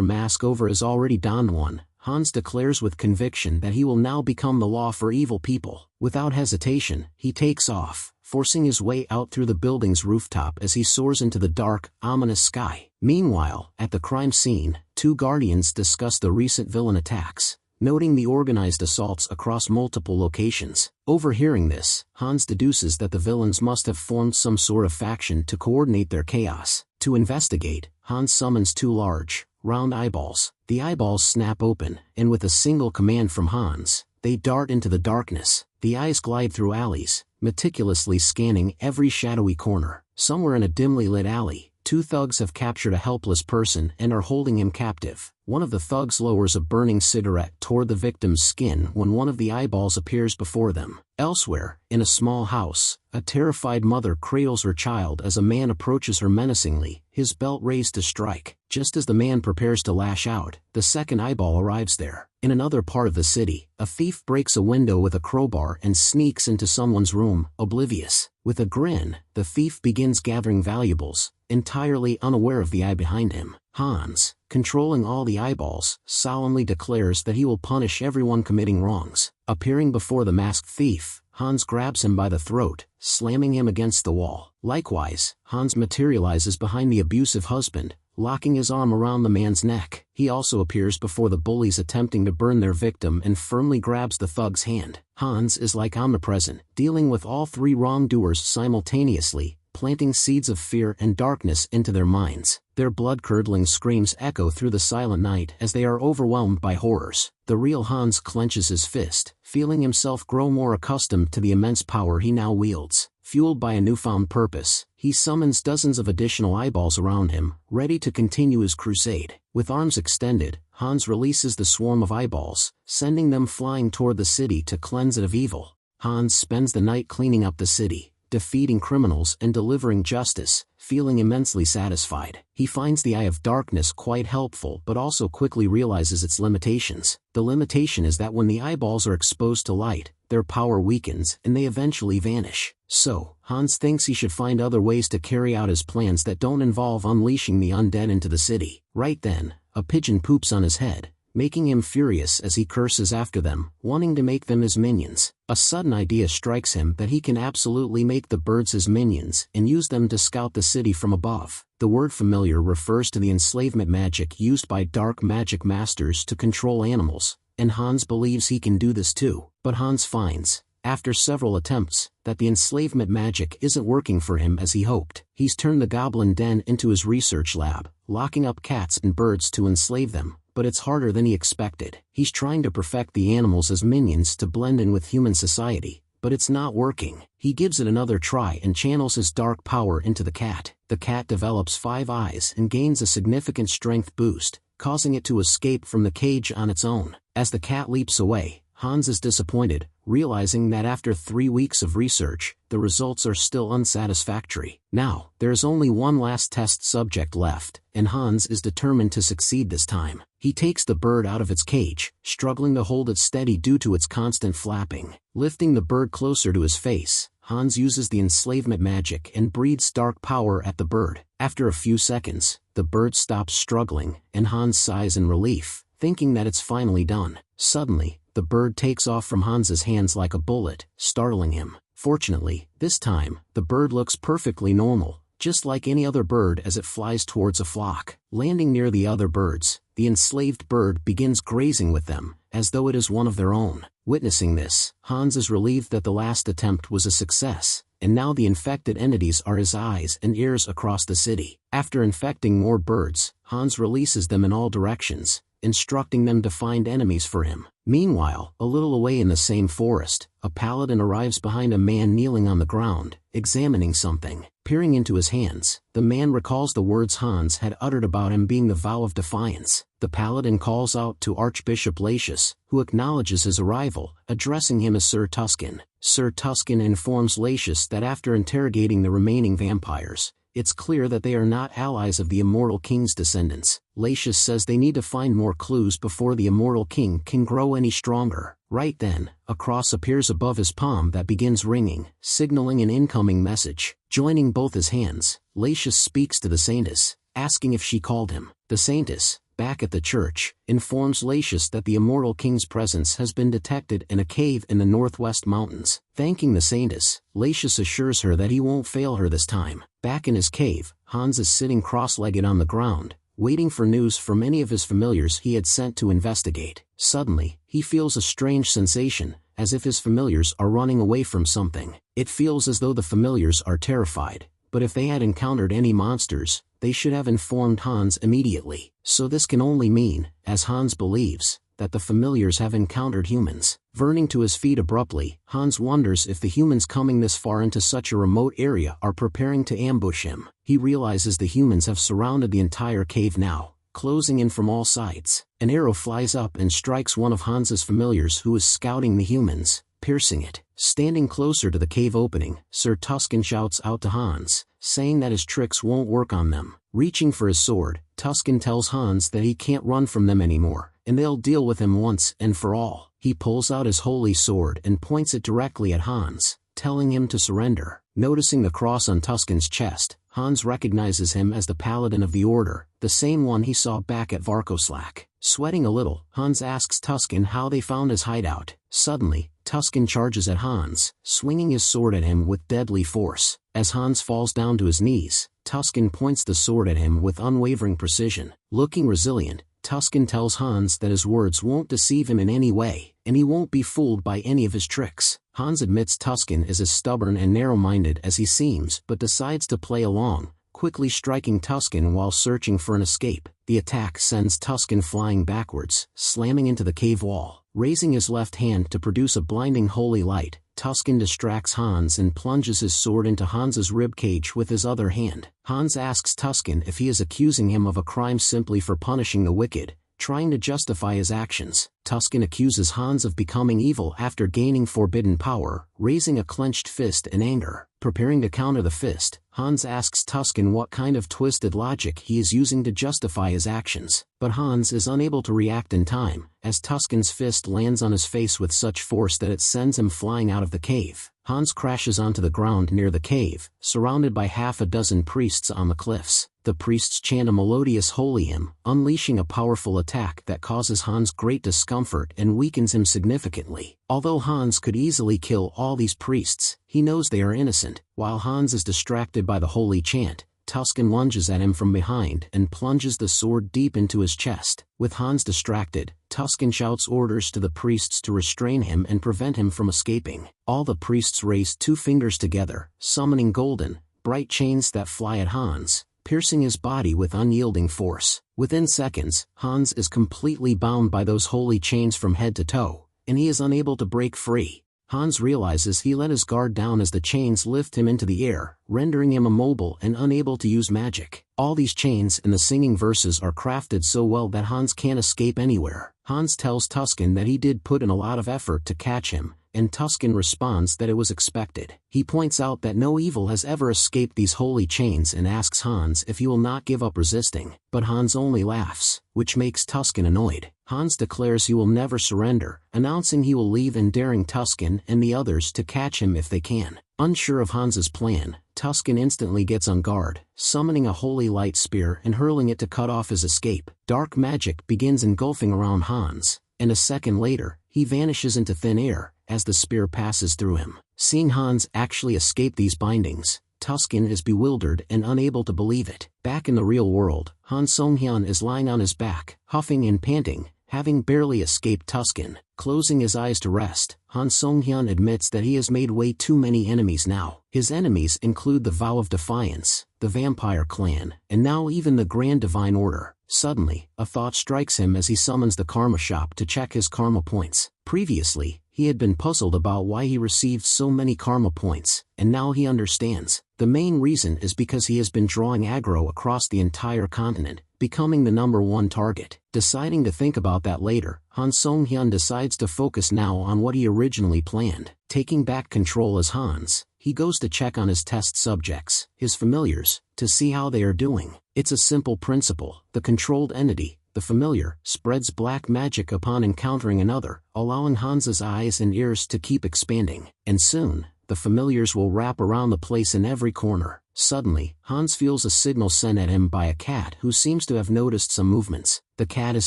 mask over his already donned one, Hans declares with conviction that he will now become the law for evil people. Without hesitation, he takes off, forcing his way out through the building's rooftop as he soars into the dark, ominous sky. Meanwhile, at the crime scene, 2 Guardians discuss the recent villain attacks, noting the organized assaults across multiple locations. Overhearing this, Hans deduces that the villains must have formed some sort of faction to coordinate their chaos. To investigate, Hans summons 2 large, round eyeballs. The eyeballs snap open, and with a single command from Hans, they dart into the darkness. The eyes glide through alleys, meticulously scanning every shadowy corner. Somewhere in a dimly lit alley, 2 thugs have captured a helpless person and are holding him captive. One of the thugs lowers a burning cigarette toward the victim's skin when one of the eyeballs appears before them. Elsewhere, in a small house, a terrified mother cradles her child as a man approaches her menacingly, his belt raised to strike. Just as the man prepares to lash out, the second eyeball arrives there. In another part of the city, a thief breaks a window with a crowbar and sneaks into someone's room, oblivious. With a grin, the thief begins gathering valuables, entirely unaware of the eye behind him. Hans, controlling all the eyeballs, solemnly declares that he will punish everyone committing wrongs. Appearing before the masked thief, Hans grabs him by the throat, slamming him against the wall. Likewise, Hans materializes behind the abusive husband, locking his arm around the man's neck. He also appears before the bullies attempting to burn their victim and firmly grabs the thug's hand. Hans is like omnipresent, dealing with all 3 wrongdoers simultaneously, planting seeds of fear and darkness into their minds. Their blood-curdling screams echo through the silent night as they are overwhelmed by horrors. The real Hans clenches his fist, feeling himself grow more accustomed to the immense power he now wields. Fueled by a newfound purpose, he summons dozens of additional eyeballs around him, ready to continue his crusade. With arms extended, Hans releases the swarm of eyeballs, sending them flying toward the city to cleanse it of evil. Hans spends the night cleaning up the city, defeating criminals and delivering justice, feeling immensely satisfied. He finds the Eye of Darkness quite helpful but also quickly realizes its limitations. The limitation is that when the eyeballs are exposed to light, their power weakens and they eventually vanish. So, Hans thinks he should find other ways to carry out his plans that don't involve unleashing the undead into the city. Right then, a pigeon poops on his head, making him furious as he curses after them, wanting to make them his minions. A sudden idea strikes him that he can absolutely make the birds his minions and use them to scout the city from above. The word familiar refers to the enslavement magic used by dark magic masters to control animals, and Hans believes he can do this too. But Hans finds, after several attempts, that the enslavement magic isn't working for him as he hoped. He's turned the goblin den into his research lab, locking up cats and birds to enslave them, but it's harder than he expected. He's trying to perfect the animals as minions to blend in with human society, but it's not working. He gives it another try and channels his dark power into the cat. The cat develops 5 eyes and gains a significant strength boost, causing it to escape from the cage on its own. As the cat leaps away, Hans is disappointed, realizing that after 3 weeks of research, the results are still unsatisfactory. Now, there is only one last test subject left, and Hans is determined to succeed this time. He takes the bird out of its cage, struggling to hold it steady due to its constant flapping. Lifting the bird closer to his face, Hans uses the enslavement magic and breathes dark power at the bird. After a few seconds, the bird stops struggling, and Hans sighs in relief, thinking that it's finally done. Suddenly, the bird takes off from Hans's hands like a bullet, startling him. Fortunately, this time, the bird looks perfectly normal, just like any other bird as it flies towards a flock. Landing near the other birds, the enslaved bird begins grazing with them, as though it is one of their own. Witnessing this, Hans is relieved that the last attempt was a success, and now the infected entities are his eyes and ears across the city. After infecting more birds, Hans releases them in all directions, instructing them to find enemies for him. Meanwhile, a little away in the same forest, a paladin arrives behind a man kneeling on the ground, examining something. Peering into his hands, the man recalls the words Hans had uttered about him being the vow of defiance. The paladin calls out to Archbishop Lacius, who acknowledges his arrival, addressing him as Sir Tuscan. Sir Tuscan informs Lacius that after interrogating the remaining vampires, it's clear that they are not allies of the Immortal King's descendants. Lacius says they need to find more clues before the Immortal King can grow any stronger. Right then, a cross appears above his palm that begins ringing, signaling an incoming message. Joining both his hands, Lacius speaks to the Saintess, asking if she called him. The Saintess, back at the church, informs Lacius that the Immortal King's presence has been detected in a cave in the northwest mountains. Thanking the Saintess, Lacius assures her that he won't fail her this time. Back in his cave, Hans is sitting cross-legged on the ground, waiting for news from any of his familiars he had sent to investigate. Suddenly, he feels a strange sensation, as if his familiars are running away from something. It feels as though the familiars are terrified, but if they had encountered any monsters, they should have informed Hans immediately. So this can only mean, as Hans believes, that the familiars have encountered humans. Turning to his feet abruptly, Hans wonders if the humans coming this far into such a remote area are preparing to ambush him. He realizes the humans have surrounded the entire cave now, closing in from all sides. An arrow flies up and strikes one of Hans's familiars who is scouting the humans, piercing it. Standing closer to the cave opening, Sir Tuscan shouts out to Hans, saying that his tricks won't work on them. Reaching for his sword, Tuscan tells Hans that he can't run from them anymore, and they'll deal with him once and for all. He pulls out his holy sword and points it directly at Hans, telling him to surrender. Noticing the cross on Tuscan's chest, Hans recognizes him as the Paladin of the Order, the same one he saw back at Varkoslak. Sweating a little, Hans asks Tuscan how they found his hideout. Suddenly, Tuscan charges at Hans, swinging his sword at him with deadly force. As Hans falls down to his knees, Tuscan points the sword at him with unwavering precision. Looking resilient, Tuscan tells Hans that his words won't deceive him in any way, and he won't be fooled by any of his tricks. Hans admits Tuscan is as stubborn and narrow-minded as he seems but decides to play along, quickly striking Tuscan while searching for an escape. The attack sends Tuscan flying backwards, slamming into the cave wall. Raising his left hand to produce a blinding holy light, Tuscan distracts Hans and plunges his sword into Hans's ribcage with his other hand. Hans asks Tuscan if he is accusing him of a crime simply for punishing the wicked, trying to justify his actions. Tuscan accuses Hans of becoming evil after gaining forbidden power, raising a clenched fist in anger. Preparing to counter the fist, Hans asks Tuscan what kind of twisted logic he is using to justify his actions. But Hans is unable to react in time, as Tuscan's fist lands on his face with such force that it sends him flying out of the cave. Hans crashes onto the ground near the cave, surrounded by half a dozen priests on the cliffs. The priests chant a melodious holy hymn, unleashing a powerful attack that causes Hans great discomfort and weakens him significantly. Although Hans could easily kill all these priests, he knows they are innocent. While Hans is distracted by the holy chant, Tuscan lunges at him from behind and plunges the sword deep into his chest. With Hans distracted, Tuscan shouts orders to the priests to restrain him and prevent him from escaping. All the priests raise 2 fingers together, summoning golden, bright chains that fly at Hans, piercing his body with unyielding force. Within seconds, Hans is completely bound by those holy chains from head to toe, and he is unable to break free. Hans realizes he let his guard down as the chains lift him into the air, rendering him immobile and unable to use magic. All these chains and the singing verses are crafted so well that Hans can't escape anywhere. Hans tells Tuscan that he did put in a lot of effort to catch him, and Tuscan responds that it was expected. He points out that no evil has ever escaped these holy chains and asks Hans if he will not give up resisting, but Hans only laughs, which makes Tuscan annoyed. Hans declares he will never surrender, announcing he will leave and daring Tuscan and the others to catch him if they can. Unsure of Hans's plan, Tuscan instantly gets on guard, summoning a holy light spear and hurling it to cut off his escape. Dark magic begins engulfing around Hans, and a second later, he vanishes into thin air as the spear passes through him. Seeing Hans actually escape these bindings, Tuscan is bewildered and unable to believe it. Back in the real world, Han Song-hyun is lying on his back, huffing and panting, having barely escaped Tuscan. Closing his eyes to rest, Han Song-hyun admits that he has made way too many enemies now. His enemies include the Vow of Defiance, the Vampire Clan, and now even the Grand Divine Order. Suddenly, a thought strikes him as he summons the Karma Shop to check his karma points. Previously, he had been puzzled about why he received so many karma points, and now he understands. The main reason is because he has been drawing aggro across the entire continent, becoming the #1 target. Deciding to think about that later, Han Song-hyun decides to focus now on what he originally planned. Taking back control as Hans, he goes to check on his test subjects, his familiars, to see how they are doing. It's a simple principle. The controlled entity, the familiar, spreads black magic upon encountering another, allowing Hans's eyes and ears to keep expanding. And soon, the familiars will wrap around the place in every corner. Suddenly, Hans feels a signal sent at him by a cat who seems to have noticed some movements. The cat is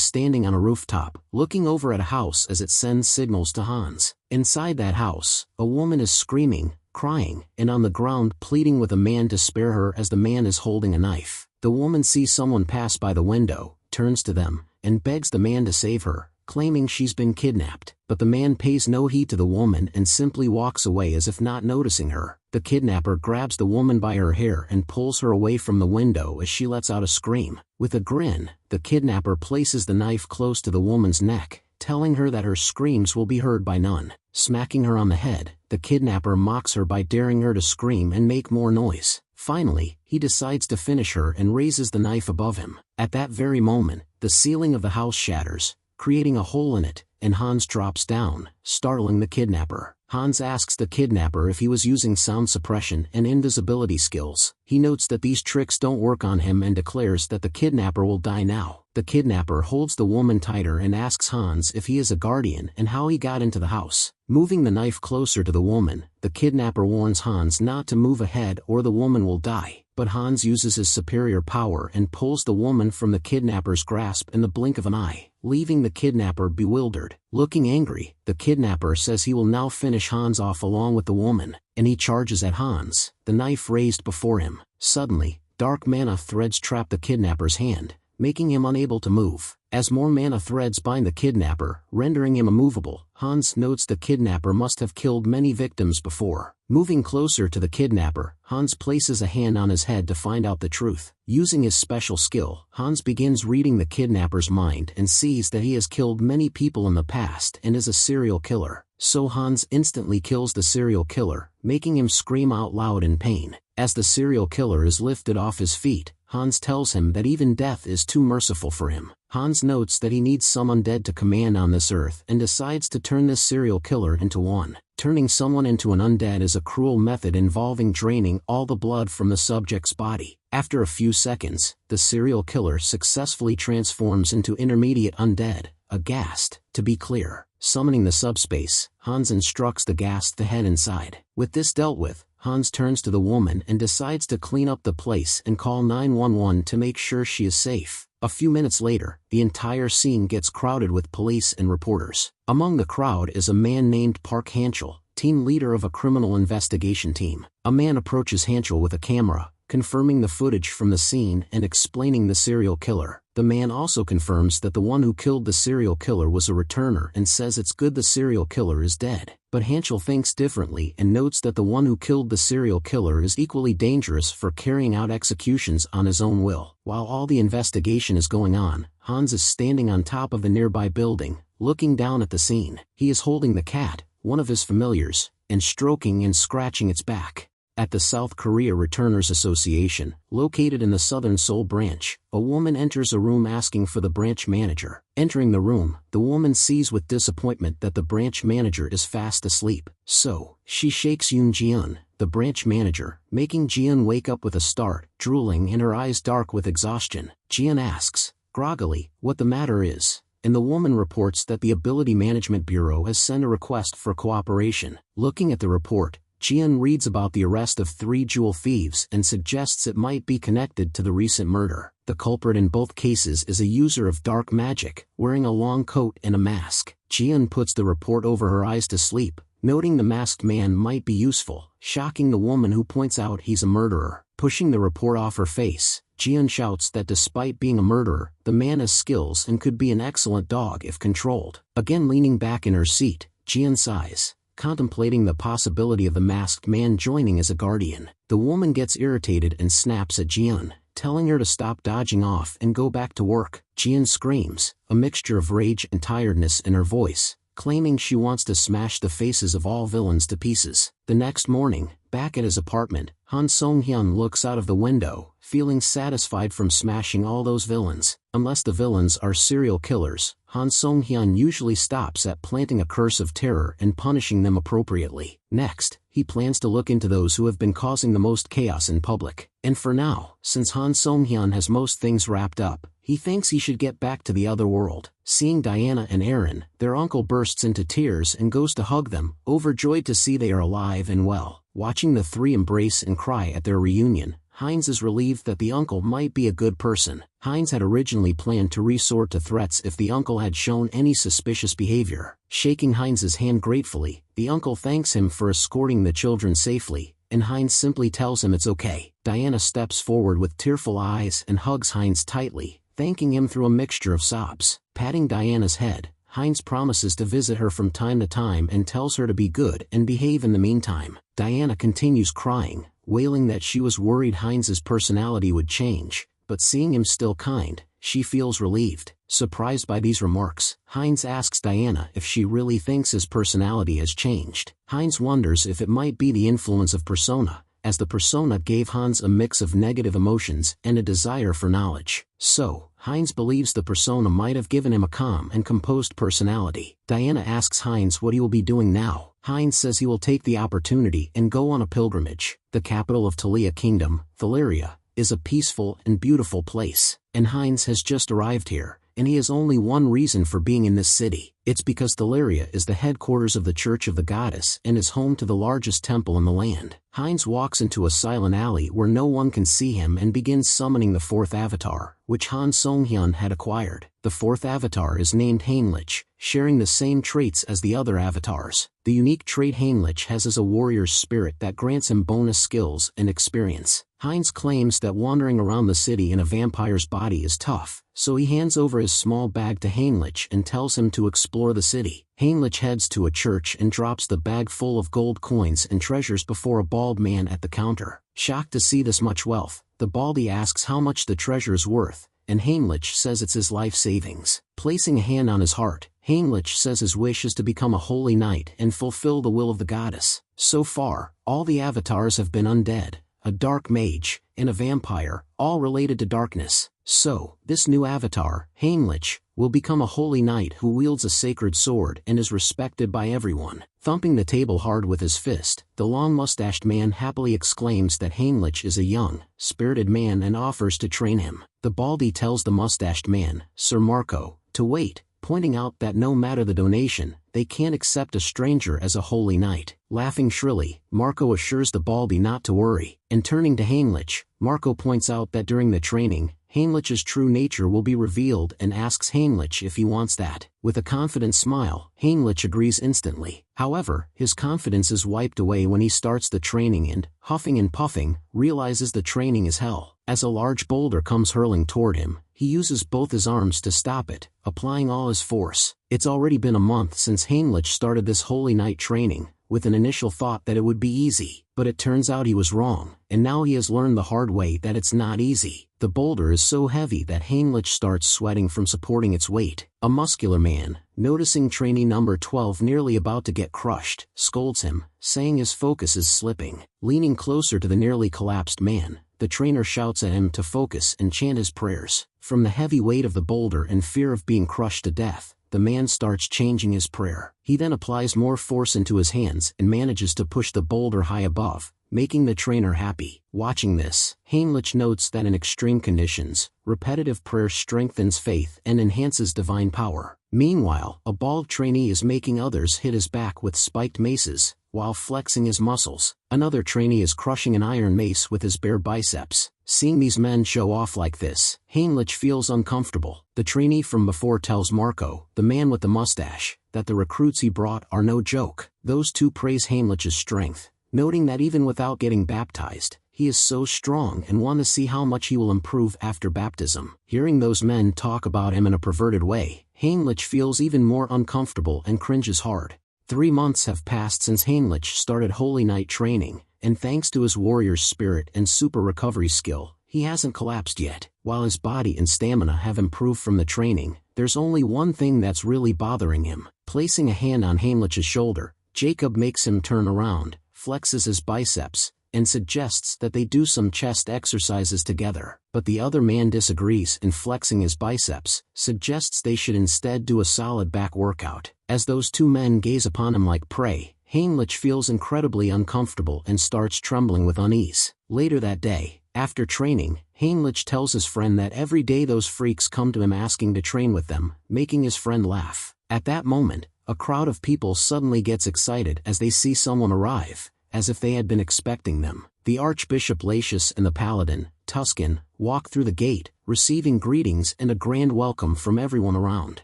standing on a rooftop, looking over at a house as it sends signals to Hans. Inside that house, a woman is screaming, crying, and on the ground pleading with a man to spare her as the man is holding a knife. The woman sees someone pass by the window, turns to them, and begs the man to save her, claiming she's been kidnapped. But the man pays no heed to the woman and simply walks away as if not noticing her. The kidnapper grabs the woman by her hair and pulls her away from the window as she lets out a scream. With a grin, the kidnapper places the knife close to the woman's neck, telling her that her screams will be heard by none. Smacking her on the head, the kidnapper mocks her by daring her to scream and make more noise. Finally, he decides to finish her and raises the knife above him. At that very moment, the ceiling of the house shatters, creating a hole in it, and Hans drops down, startling the kidnapper. Hans asks the kidnapper if he was using sound suppression and invisibility skills. He notes that these tricks don't work on him and declares that the kidnapper will die now. The kidnapper holds the woman tighter and asks Hans if he is a guardian and how he got into the house. Moving the knife closer to the woman, the kidnapper warns Hans not to move ahead or the woman will die. But Hans uses his superior power and pulls the woman from the kidnapper's grasp in the blink of an eye, leaving the kidnapper bewildered. Looking angry, the kidnapper says he will now finish Hans off along with the woman, and he charges at Hans, the knife raised before him. Suddenly, dark mana threads trap the kidnapper's hand, making him unable to move. As more mana threads bind the kidnapper, rendering him immovable, Hans notes the kidnapper must have killed many victims before. Moving closer to the kidnapper, Hans places a hand on his head to find out the truth. Using his special skill, Hans begins reading the kidnapper's mind and sees that he has killed many people in the past and is a serial killer. So Hans instantly kills the serial killer, making him scream out loud in pain. As the serial killer is lifted off his feet, Hans tells him that even death is too merciful for him. Hans notes that he needs some undead to command on this earth and decides to turn this serial killer into one. Turning someone into an undead is a cruel method involving draining all the blood from the subject's body. After a few seconds, the serial killer successfully transforms into intermediate undead, a ghast. To be clear, summoning the subspace, Hans instructs the ghast to head inside. With this dealt with, Hans turns to the woman and decides to clean up the place and call 911 to make sure she is safe. A few minutes later, the entire scene gets crowded with police and reporters. Among the crowd is a man named Park Hanchul, team leader of a criminal investigation team. A man approaches Hanchul with a camera, confirming the footage from the scene and explaining the serial killer. The man also confirms that the one who killed the serial killer was a returner and says it's good the serial killer is dead. But Hanchel thinks differently and notes that the one who killed the serial killer is equally dangerous for carrying out executions on his own will. While all the investigation is going on, Hans is standing on top of the nearby building, looking down at the scene. He is holding the cat, one of his familiars, and stroking and scratching its back. At the South Korea Returners Association, located in the Southern Seoul branch, a woman enters a room asking for the branch manager. Entering the room, the woman sees with disappointment that the branch manager is fast asleep. So, she shakes Yoon Ji-eun, the branch manager, making Ji-eun wake up with a start, drooling and her eyes dark with exhaustion. Ji-eun asks, groggily, what the matter is, and the woman reports that the Ability Management Bureau has sent a request for cooperation. Looking at the report, Ji-eun reads about the arrest of 3 jewel thieves and suggests it might be connected to the recent murder. The culprit in both cases is a user of dark magic, wearing a long coat and a mask. Ji-eun puts the report over her eyes to sleep, noting the masked man might be useful, shocking the woman who points out he's a murderer. Pushing the report off her face, Ji-eun shouts that despite being a murderer, the man has skills and could be an excellent dog if controlled. Again leaning back in her seat, Ji-eun sighs, contemplating the possibility of the masked man joining as a guardian. The woman gets irritated and snaps at Ji-eun, telling her to stop dodging off and go back to work. Ji-eun screams, a mixture of rage and tiredness in her voice, claiming she wants to smash the faces of all villains to pieces. The next morning, back at his apartment, Han Song-hyun looks out of the window, feeling satisfied from smashing all those villains. Unless the villains are serial killers, Han Song-hyun usually stops at planting a curse of terror and punishing them appropriately. Next, he plans to look into those who have been causing the most chaos in public. And for now, since Han Song-hyun has most things wrapped up, he thinks he should get back to the other world. Seeing Diana and Aaron, their uncle bursts into tears and goes to hug them, overjoyed to see they are alive and well. Watching the 3 embrace and cry at their reunion, Heinz is relieved that the uncle might be a good person. Heinz had originally planned to resort to threats if the uncle had shown any suspicious behavior. Shaking Heinz's hand gratefully, the uncle thanks him for escorting the children safely, and Heinz simply tells him it's okay. Diana steps forward with tearful eyes and hugs Heinz tightly, thanking him through a mixture of sobs. Patting Diana's head, Heinz promises to visit her from time to time and tells her to be good and behave in the meantime. Diana continues crying, wailing that she was worried Heinz's personality would change, but seeing him still kind, she feels relieved. Surprised by these remarks, Heinz asks Diana if she really thinks his personality has changed. Heinz wonders if it might be the influence of persona, as the persona gave Hans a mix of negative emotions and a desire for knowledge. So, Heinz believes the persona might have given him a calm and composed personality. Diana asks Heinz what he will be doing now. Heinz says he will take the opportunity and go on a pilgrimage. The capital of Talia Kingdom, Thaleria, is a peaceful and beautiful place, and Heinz has just arrived here, and he has only one reason for being in this city. It's because Thaleria is the headquarters of the Church of the Goddess and is home to the largest temple in the land. Heinz walks into a silent alley where no one can see him and begins summoning the 4th avatar, which Han Song-hyun had acquired. The 4th avatar is named Heinrich, sharing the same traits as the other avatars. The unique trait Heinrich has is a warrior's spirit that grants him bonus skills and experience. Heinz claims that wandering around the city in a vampire's body is tough, so he hands over his small bag to Heinrich and tells him to explore the city. Heinrich heads to a church and drops the bag full of gold coins and treasures before a bald man at the counter. Shocked to see this much wealth, the baldy asks how much the treasure is worth, and Heinrich says it's his life savings. Placing a hand on his heart, Heinrich says his wish is to become a holy knight and fulfill the will of the goddess. So far, all the avatars have been undead, a dark mage, and a vampire, all related to darkness. So, this new avatar, Heinrich, will become a holy knight who wields a sacred sword and is respected by everyone. Thumping the table hard with his fist, the long-mustached man happily exclaims that Heinrich is a young, spirited man and offers to train him. The baldy tells the mustached man, Sir Marco, to wait, pointing out that no matter the donation, they can't accept a stranger as a holy knight. Laughing shrilly, Marco assures the baldy not to worry, and turning to Heinrich, Marco points out that during the training, Heinlich's true nature will be revealed and asks Heinlich if he wants that. With a confident smile, Heinlich agrees instantly. However, his confidence is wiped away when he starts the training and, huffing and puffing, realizes the training is hell. As a large boulder comes hurling toward him, he uses both his arms to stop it, applying all his force. It's already been a month since Heinlich started this Holy Night training, with an initial thought that it would be easy, but it turns out he was wrong, and now he has learned the hard way that it's not easy. The boulder is so heavy that Heinlich starts sweating from supporting its weight. A muscular man, noticing trainee number 12 nearly about to get crushed, scolds him, saying his focus is slipping. Leaning closer to the nearly collapsed man, the trainer shouts at him to focus and chant his prayers. From the heavy weight of the boulder and fear of being crushed to death, the man starts changing his prayer. He then applies more force into his hands and manages to push the boulder high above, making the trainer happy. Watching this, Heinlich notes that in extreme conditions, repetitive prayer strengthens faith and enhances divine power. Meanwhile, a bald trainee is making others hit his back with spiked maces, while flexing his muscles. Another trainee is crushing an iron mace with his bare biceps. Seeing these men show off like this, Heinlich feels uncomfortable. The trainee from before tells Marco, the man with the mustache, that the recruits he brought are no joke. Those two praise Heinlich's strength, noting that even without getting baptized, he is so strong and want to see how much he will improve after baptism. Hearing those men talk about him in a perverted way, Heinlich feels even more uncomfortable and cringes hard. 3 months have passed since Heinlich started Holy Night training, and thanks to his warrior's spirit and super recovery skill, he hasn't collapsed yet. While his body and stamina have improved from the training, there's only one thing that's really bothering him. Placing a hand on Heinlich's shoulder, Jacob makes him turn around, flexes his biceps, and suggests that they do some chest exercises together. But the other man disagrees and, flexing his biceps, suggests they should instead do a solid back workout. As those two men gaze upon him like prey, Heinlich feels incredibly uncomfortable and starts trembling with unease. Later that day, after training, Heinlich tells his friend that every day those freaks come to him asking to train with them, making his friend laugh. At that moment, a crowd of people suddenly gets excited as they see someone arrive, as if they had been expecting them. The Archbishop Latius and the Paladin, Tuscan, walk through the gate, receiving greetings and a grand welcome from everyone around.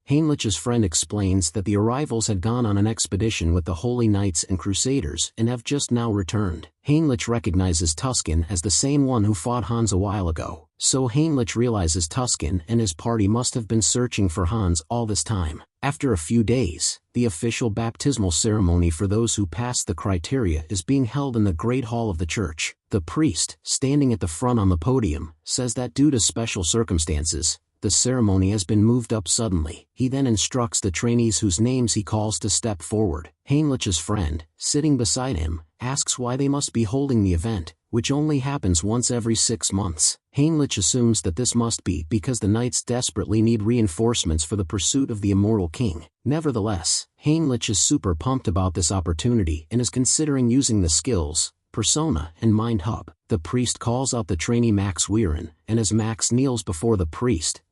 Heinlich's friend explains that the arrivals had gone on an expedition with the Holy Knights and Crusaders and have just now returned. Heinlich recognizes Tuscan as the same one who fought Hans a while ago, so Heinlich realizes Tuscan and his party must have been searching for Hans all this time. After a few days, the official baptismal ceremony for those who passed the criteria is being held in the Great Hall of the church. The priest, standing at the front on the podium, says that due to special circumstances, the ceremony has been moved up suddenly. He then instructs the trainees whose names he calls to step forward. Heinlich's friend, sitting beside him, asks why they must be holding the event, which only happens once every 6 months. Heinlich assumes that this must be because the knights desperately need reinforcements for the pursuit of the immortal king. Nevertheless, Heinlich is super pumped about this opportunity and is considering using the skills, Persona and Mind Hub. The priest calls out the trainee Max Weirin, and as Max kneels before the priest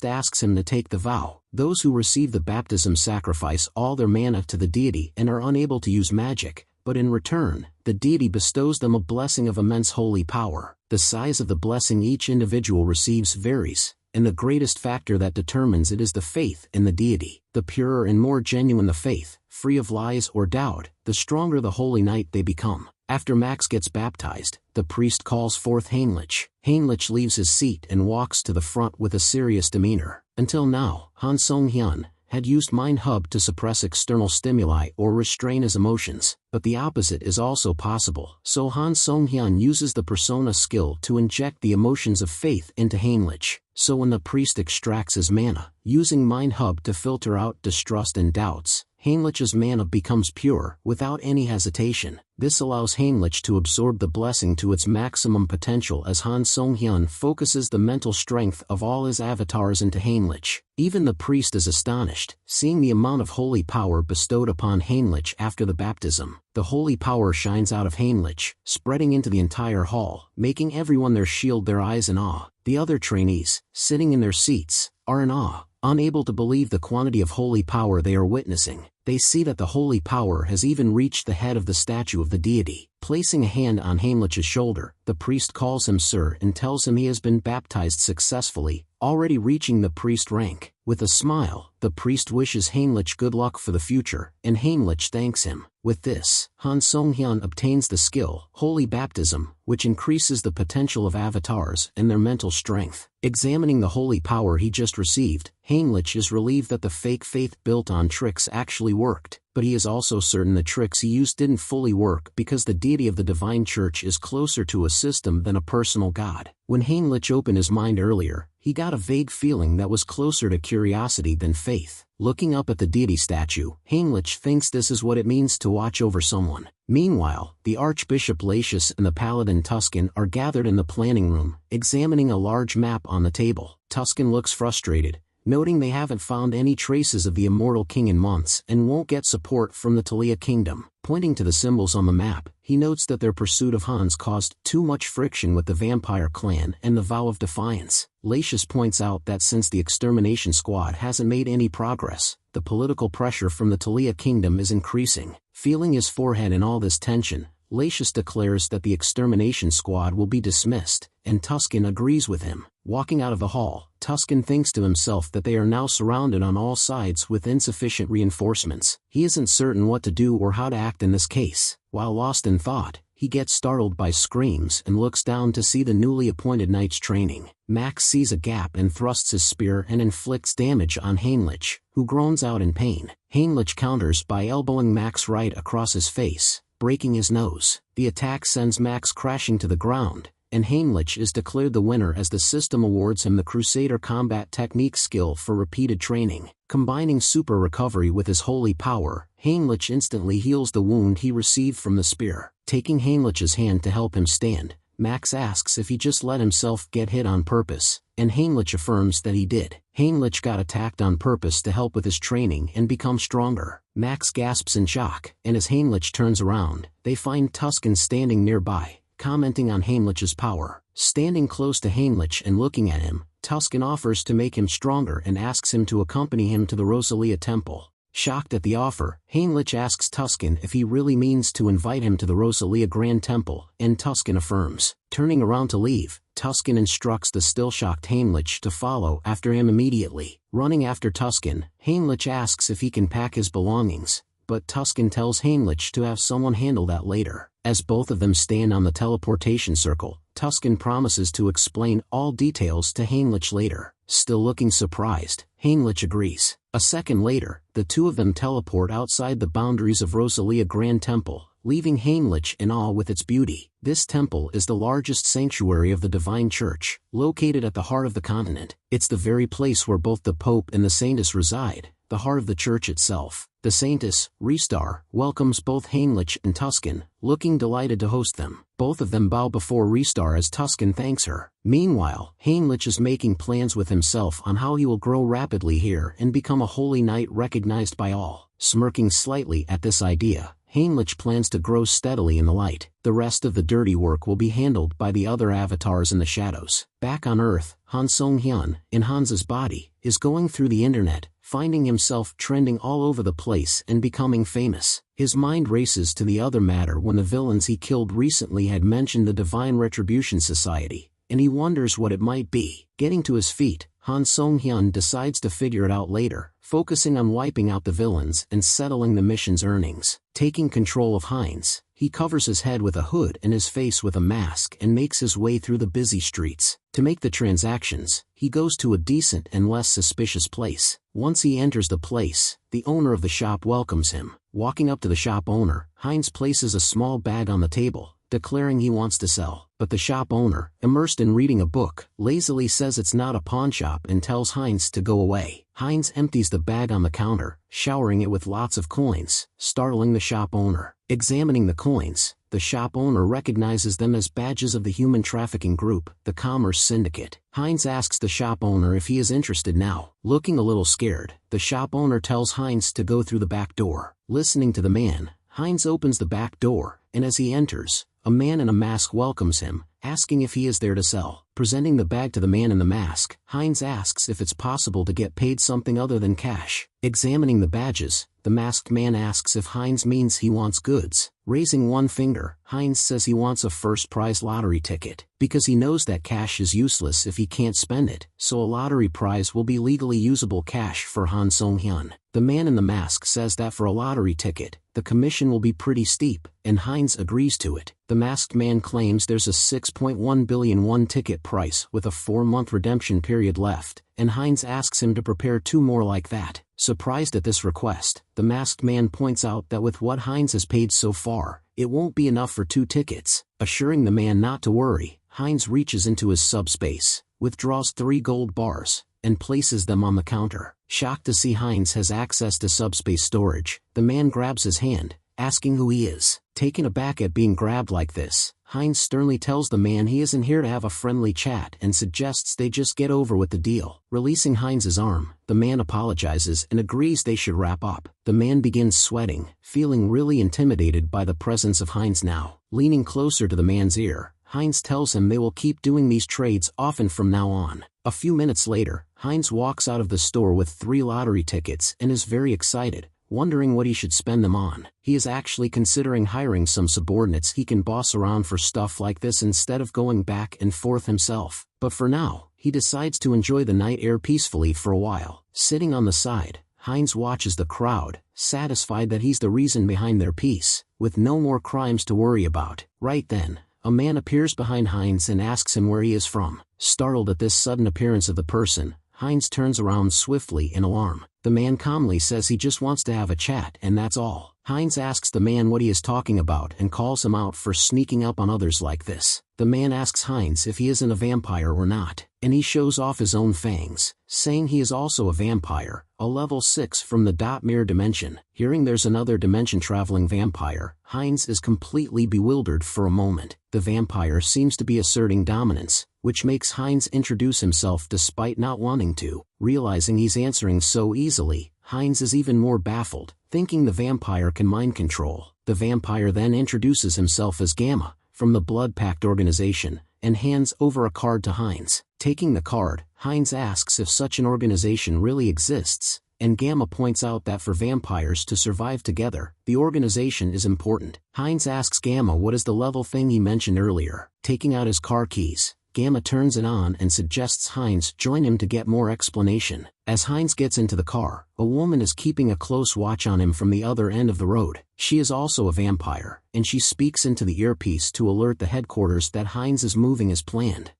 asks him to take the vow. Those who receive the baptism sacrifice all their mana to the deity and are unable to use magic, but in return, the deity bestows them a blessing of immense holy power. The size of the blessing each individual receives varies, and the greatest factor that determines it is the faith in the deity. The purer and more genuine the faith, free of lies or doubt, the stronger the holy knight they become. After Max gets baptized, the priest calls forth Heinlich. Heinlich leaves his seat and walks to the front with a serious demeanor. Until now, Han Song-hyun had used Mind Hub to suppress external stimuli or restrain his emotions, but the opposite is also possible. So Han Song-hyun uses the Persona skill to inject the emotions of faith into Heinlich. So when the priest extracts his mana, using Mind Hub to filter out distrust and doubts, Heinlich's mana becomes pure, without any hesitation. This allows Heinlich to absorb the blessing to its maximum potential as Han Song-hyun focuses the mental strength of all his avatars into Heinlich. Even the priest is astonished, seeing the amount of holy power bestowed upon Heinlich after the baptism. The holy power shines out of Heinlich, spreading into the entire hall, making everyone there shield their eyes in awe. The other trainees, sitting in their seats, are in awe, Unable to believe the quantity of holy power they are witnessing, they see that the holy power has even reached the head of the statue of the deity. Placing a hand on Heinrich's shoulder, the priest calls him sir and tells him he has been baptized successfully, already reaching the priest rank. With a smile, the priest wishes Heinrich good luck for the future, and Heinrich thanks him. With this, Han Song-hyun obtains the skill, Holy Baptism, which increases the potential of avatars and their mental strength. Examining the holy power he just received, Heinrich is relieved that the fake faith built on tricks actually worked, but he is also certain the tricks he used didn't fully work because the deity of the divine church is closer to a system than a personal god. When Heinrich opened his mind earlier, he got a vague feeling that was closer to curiosity than faith. Looking up at the deity statue, Heinrich thinks this is what it means to watch over someone. Meanwhile, the Archbishop Lacius and the Paladin Tuscan are gathered in the planning room, examining a large map on the table. Tuscan looks frustrated, noting they haven't found any traces of the immortal king in months and won't get support from the Talia kingdom. Pointing to the symbols on the map, he notes that their pursuit of Hans caused too much friction with the vampire clan and the vow of defiance. Lacius points out that since the extermination squad hasn't made any progress, the political pressure from the Talia kingdom is increasing. Feeling his forehead in all this tension, Lacius declares that the extermination squad will be dismissed, and Tuscan agrees with him. Walking out of the hall, Tuscan thinks to himself that they are now surrounded on all sides with insufficient reinforcements. He isn't certain what to do or how to act in this case. While lost in thought, he gets startled by screams and looks down to see the newly appointed knight's training. Max sees a gap and thrusts his spear and inflicts damage on Heinrich, who groans out in pain. Heinrich counters by elbowing Max right across his face, breaking his nose. The attack sends Max crashing to the ground, and Heinrich is declared the winner as the system awards him the Crusader combat technique skill for repeated training. Combining super recovery with his holy power, Heinrich instantly heals the wound he received from the spear. Taking Heinrich's hand to help him stand, Max asks if he just let himself get hit on purpose, and Heinrich affirms that he did. Heinrich got attacked on purpose to help with his training and become stronger. Max gasps in shock, and as Heinrich turns around, they find Tuscan standing nearby, commenting on Heinrich's power. Standing close to Heinrich and looking at him, Tuscan offers to make him stronger and asks him to accompany him to the Rosalia temple. Shocked at the offer, Heinrich asks Tuscan if he really means to invite him to the Rosalia Grand Temple, and Tuscan affirms. Turning around to leave, Tuscan instructs the still-shocked Heinrich to follow after him immediately. Running after Tuscan, Heinrich asks if he can pack his belongings, but Tuscan tells Heinrich to have someone handle that later. As both of them stand on the teleportation circle, Tuscan promises to explain all details to Heinrich later. Still looking surprised, Heinrich agrees. A second later, the two of them teleport outside the boundaries of Rosalia Grand Temple, leaving Heinrich in awe with its beauty. This temple is the largest sanctuary of the Divine Church, located at the heart of the continent. It's the very place where both the Pope and the Saintess reside, the heart of the church itself. The Saintess, Ristar, welcomes both Heinrich and Tuscan, looking delighted to host them. Both of them bow before Ristar as Tuscan thanks her. Meanwhile, Heinrich is making plans with himself on how he will grow rapidly here and become a holy knight recognized by all. Smirking slightly at this idea, Heinrich plans to grow steadily in the light. The rest of the dirty work will be handled by the other avatars in the shadows. Back on Earth, Han Song-hyun, in Hans's body, is going through the internet, finding himself trending all over the place and becoming famous. His mind races to the other matter when the villains he killed recently had mentioned the Divine Retribution Society, and he wonders what it might be. Getting to his feet, Han Song-hyun decides to figure it out later, focusing on wiping out the villains and settling the mission's earnings. Taking control of Heinz, he covers his head with a hood and his face with a mask and makes his way through the busy streets. To make the transactions, he goes to a decent and less suspicious place. Once he enters the place, the owner of the shop welcomes him. Walking up to the shop owner, Heinz places a small bag on the table, declaring he wants to sell. But the shop owner, immersed in reading a book, lazily says it's not a pawn shop and tells Heinz to go away. Heinz empties the bag on the counter, showering it with lots of coins, startling the shop owner. Examining the coins, the shop owner recognizes them as badges of the human trafficking group, the Commerce Syndicate. Heinz asks the shop owner if he is interested now. Looking a little scared, the shop owner tells Heinz to go through the back door. Listening to the man, Heinz opens the back door, and as he enters, a man in a mask welcomes him, asking if he is there to sell. Presenting the bag to the man in the mask, Heinz asks if it's possible to get paid something other than cash. Examining the badges, the masked man asks if Heinz means he wants goods. Raising one finger, Heinz says he wants a first-prize lottery ticket, because he knows that cash is useless if he can't spend it, so a lottery prize will be legally usable cash for Han Song-hyun. The man in the mask says that for a lottery ticket, the commission will be pretty steep, and Heinz agrees to it. The masked man claims there's a 6.1 billion won ticket price with a 4-month redemption period left, and Heinz asks him to prepare 2 more like that. Surprised at this request, the masked man points out that with what Heinz has paid so far, it won't be enough for 2 tickets. Assuring the man not to worry, Heinz reaches into his subspace, withdraws 3 gold bars, and places them on the counter. Shocked to see Heinz has access to subspace storage, the man grabs his hand, asking who he is. Taken aback at being grabbed like this, Heinz sternly tells the man he isn't here to have a friendly chat and suggests they just get over with the deal. Releasing Heinz's arm, the man apologizes and agrees they should wrap up. The man begins sweating, feeling really intimidated by the presence of Heinz now. Leaning closer to the man's ear, Heinz tells him they will keep doing these trades often from now on. A few minutes later, Heinz walks out of the store with 3 lottery tickets and is very excited, wondering what he should spend them on. He is actually considering hiring some subordinates he can boss around for stuff like this instead of going back and forth himself. But for now, he decides to enjoy the night air peacefully for a while. Sitting on the side, Heinz watches the crowd, satisfied that he's the reason behind their peace, with no more crimes to worry about. Right then, a man appears behind Heinz and asks him where he is from. Startled at this sudden appearance of the person, Heinz turns around swiftly in alarm. The man calmly says he just wants to have a chat and that's all. Heinz asks the man what he is talking about and calls him out for sneaking up on others like this. The man asks Heinz if he isn't a vampire or not, and he shows off his own fangs, saying he is also a vampire, a level 6 from the mirror dimension. Hearing there's another dimension-traveling vampire, Heinz is completely bewildered for a moment. The vampire seems to be asserting dominance, which makes Heinz introduce himself despite not wanting to. Realizing he's answering so easily, Heinz is even more baffled, thinking the vampire can mind control. The vampire then introduces himself as Gamma, from the Blood Pact organization, and hands over a card to Heinz. Taking the card, Heinz asks if such an organization really exists, and Gamma points out that for vampires to survive together, the organization is important. Heinz asks Gamma what is the level thing he mentioned earlier. Taking out his car keys, Gamma turns it on and suggests Heinz join him to get more explanation. As Heinz gets into the car, a woman is keeping a close watch on him from the other end of the road. She is also a vampire, and she speaks into the earpiece to alert the headquarters that Heinz is moving as planned.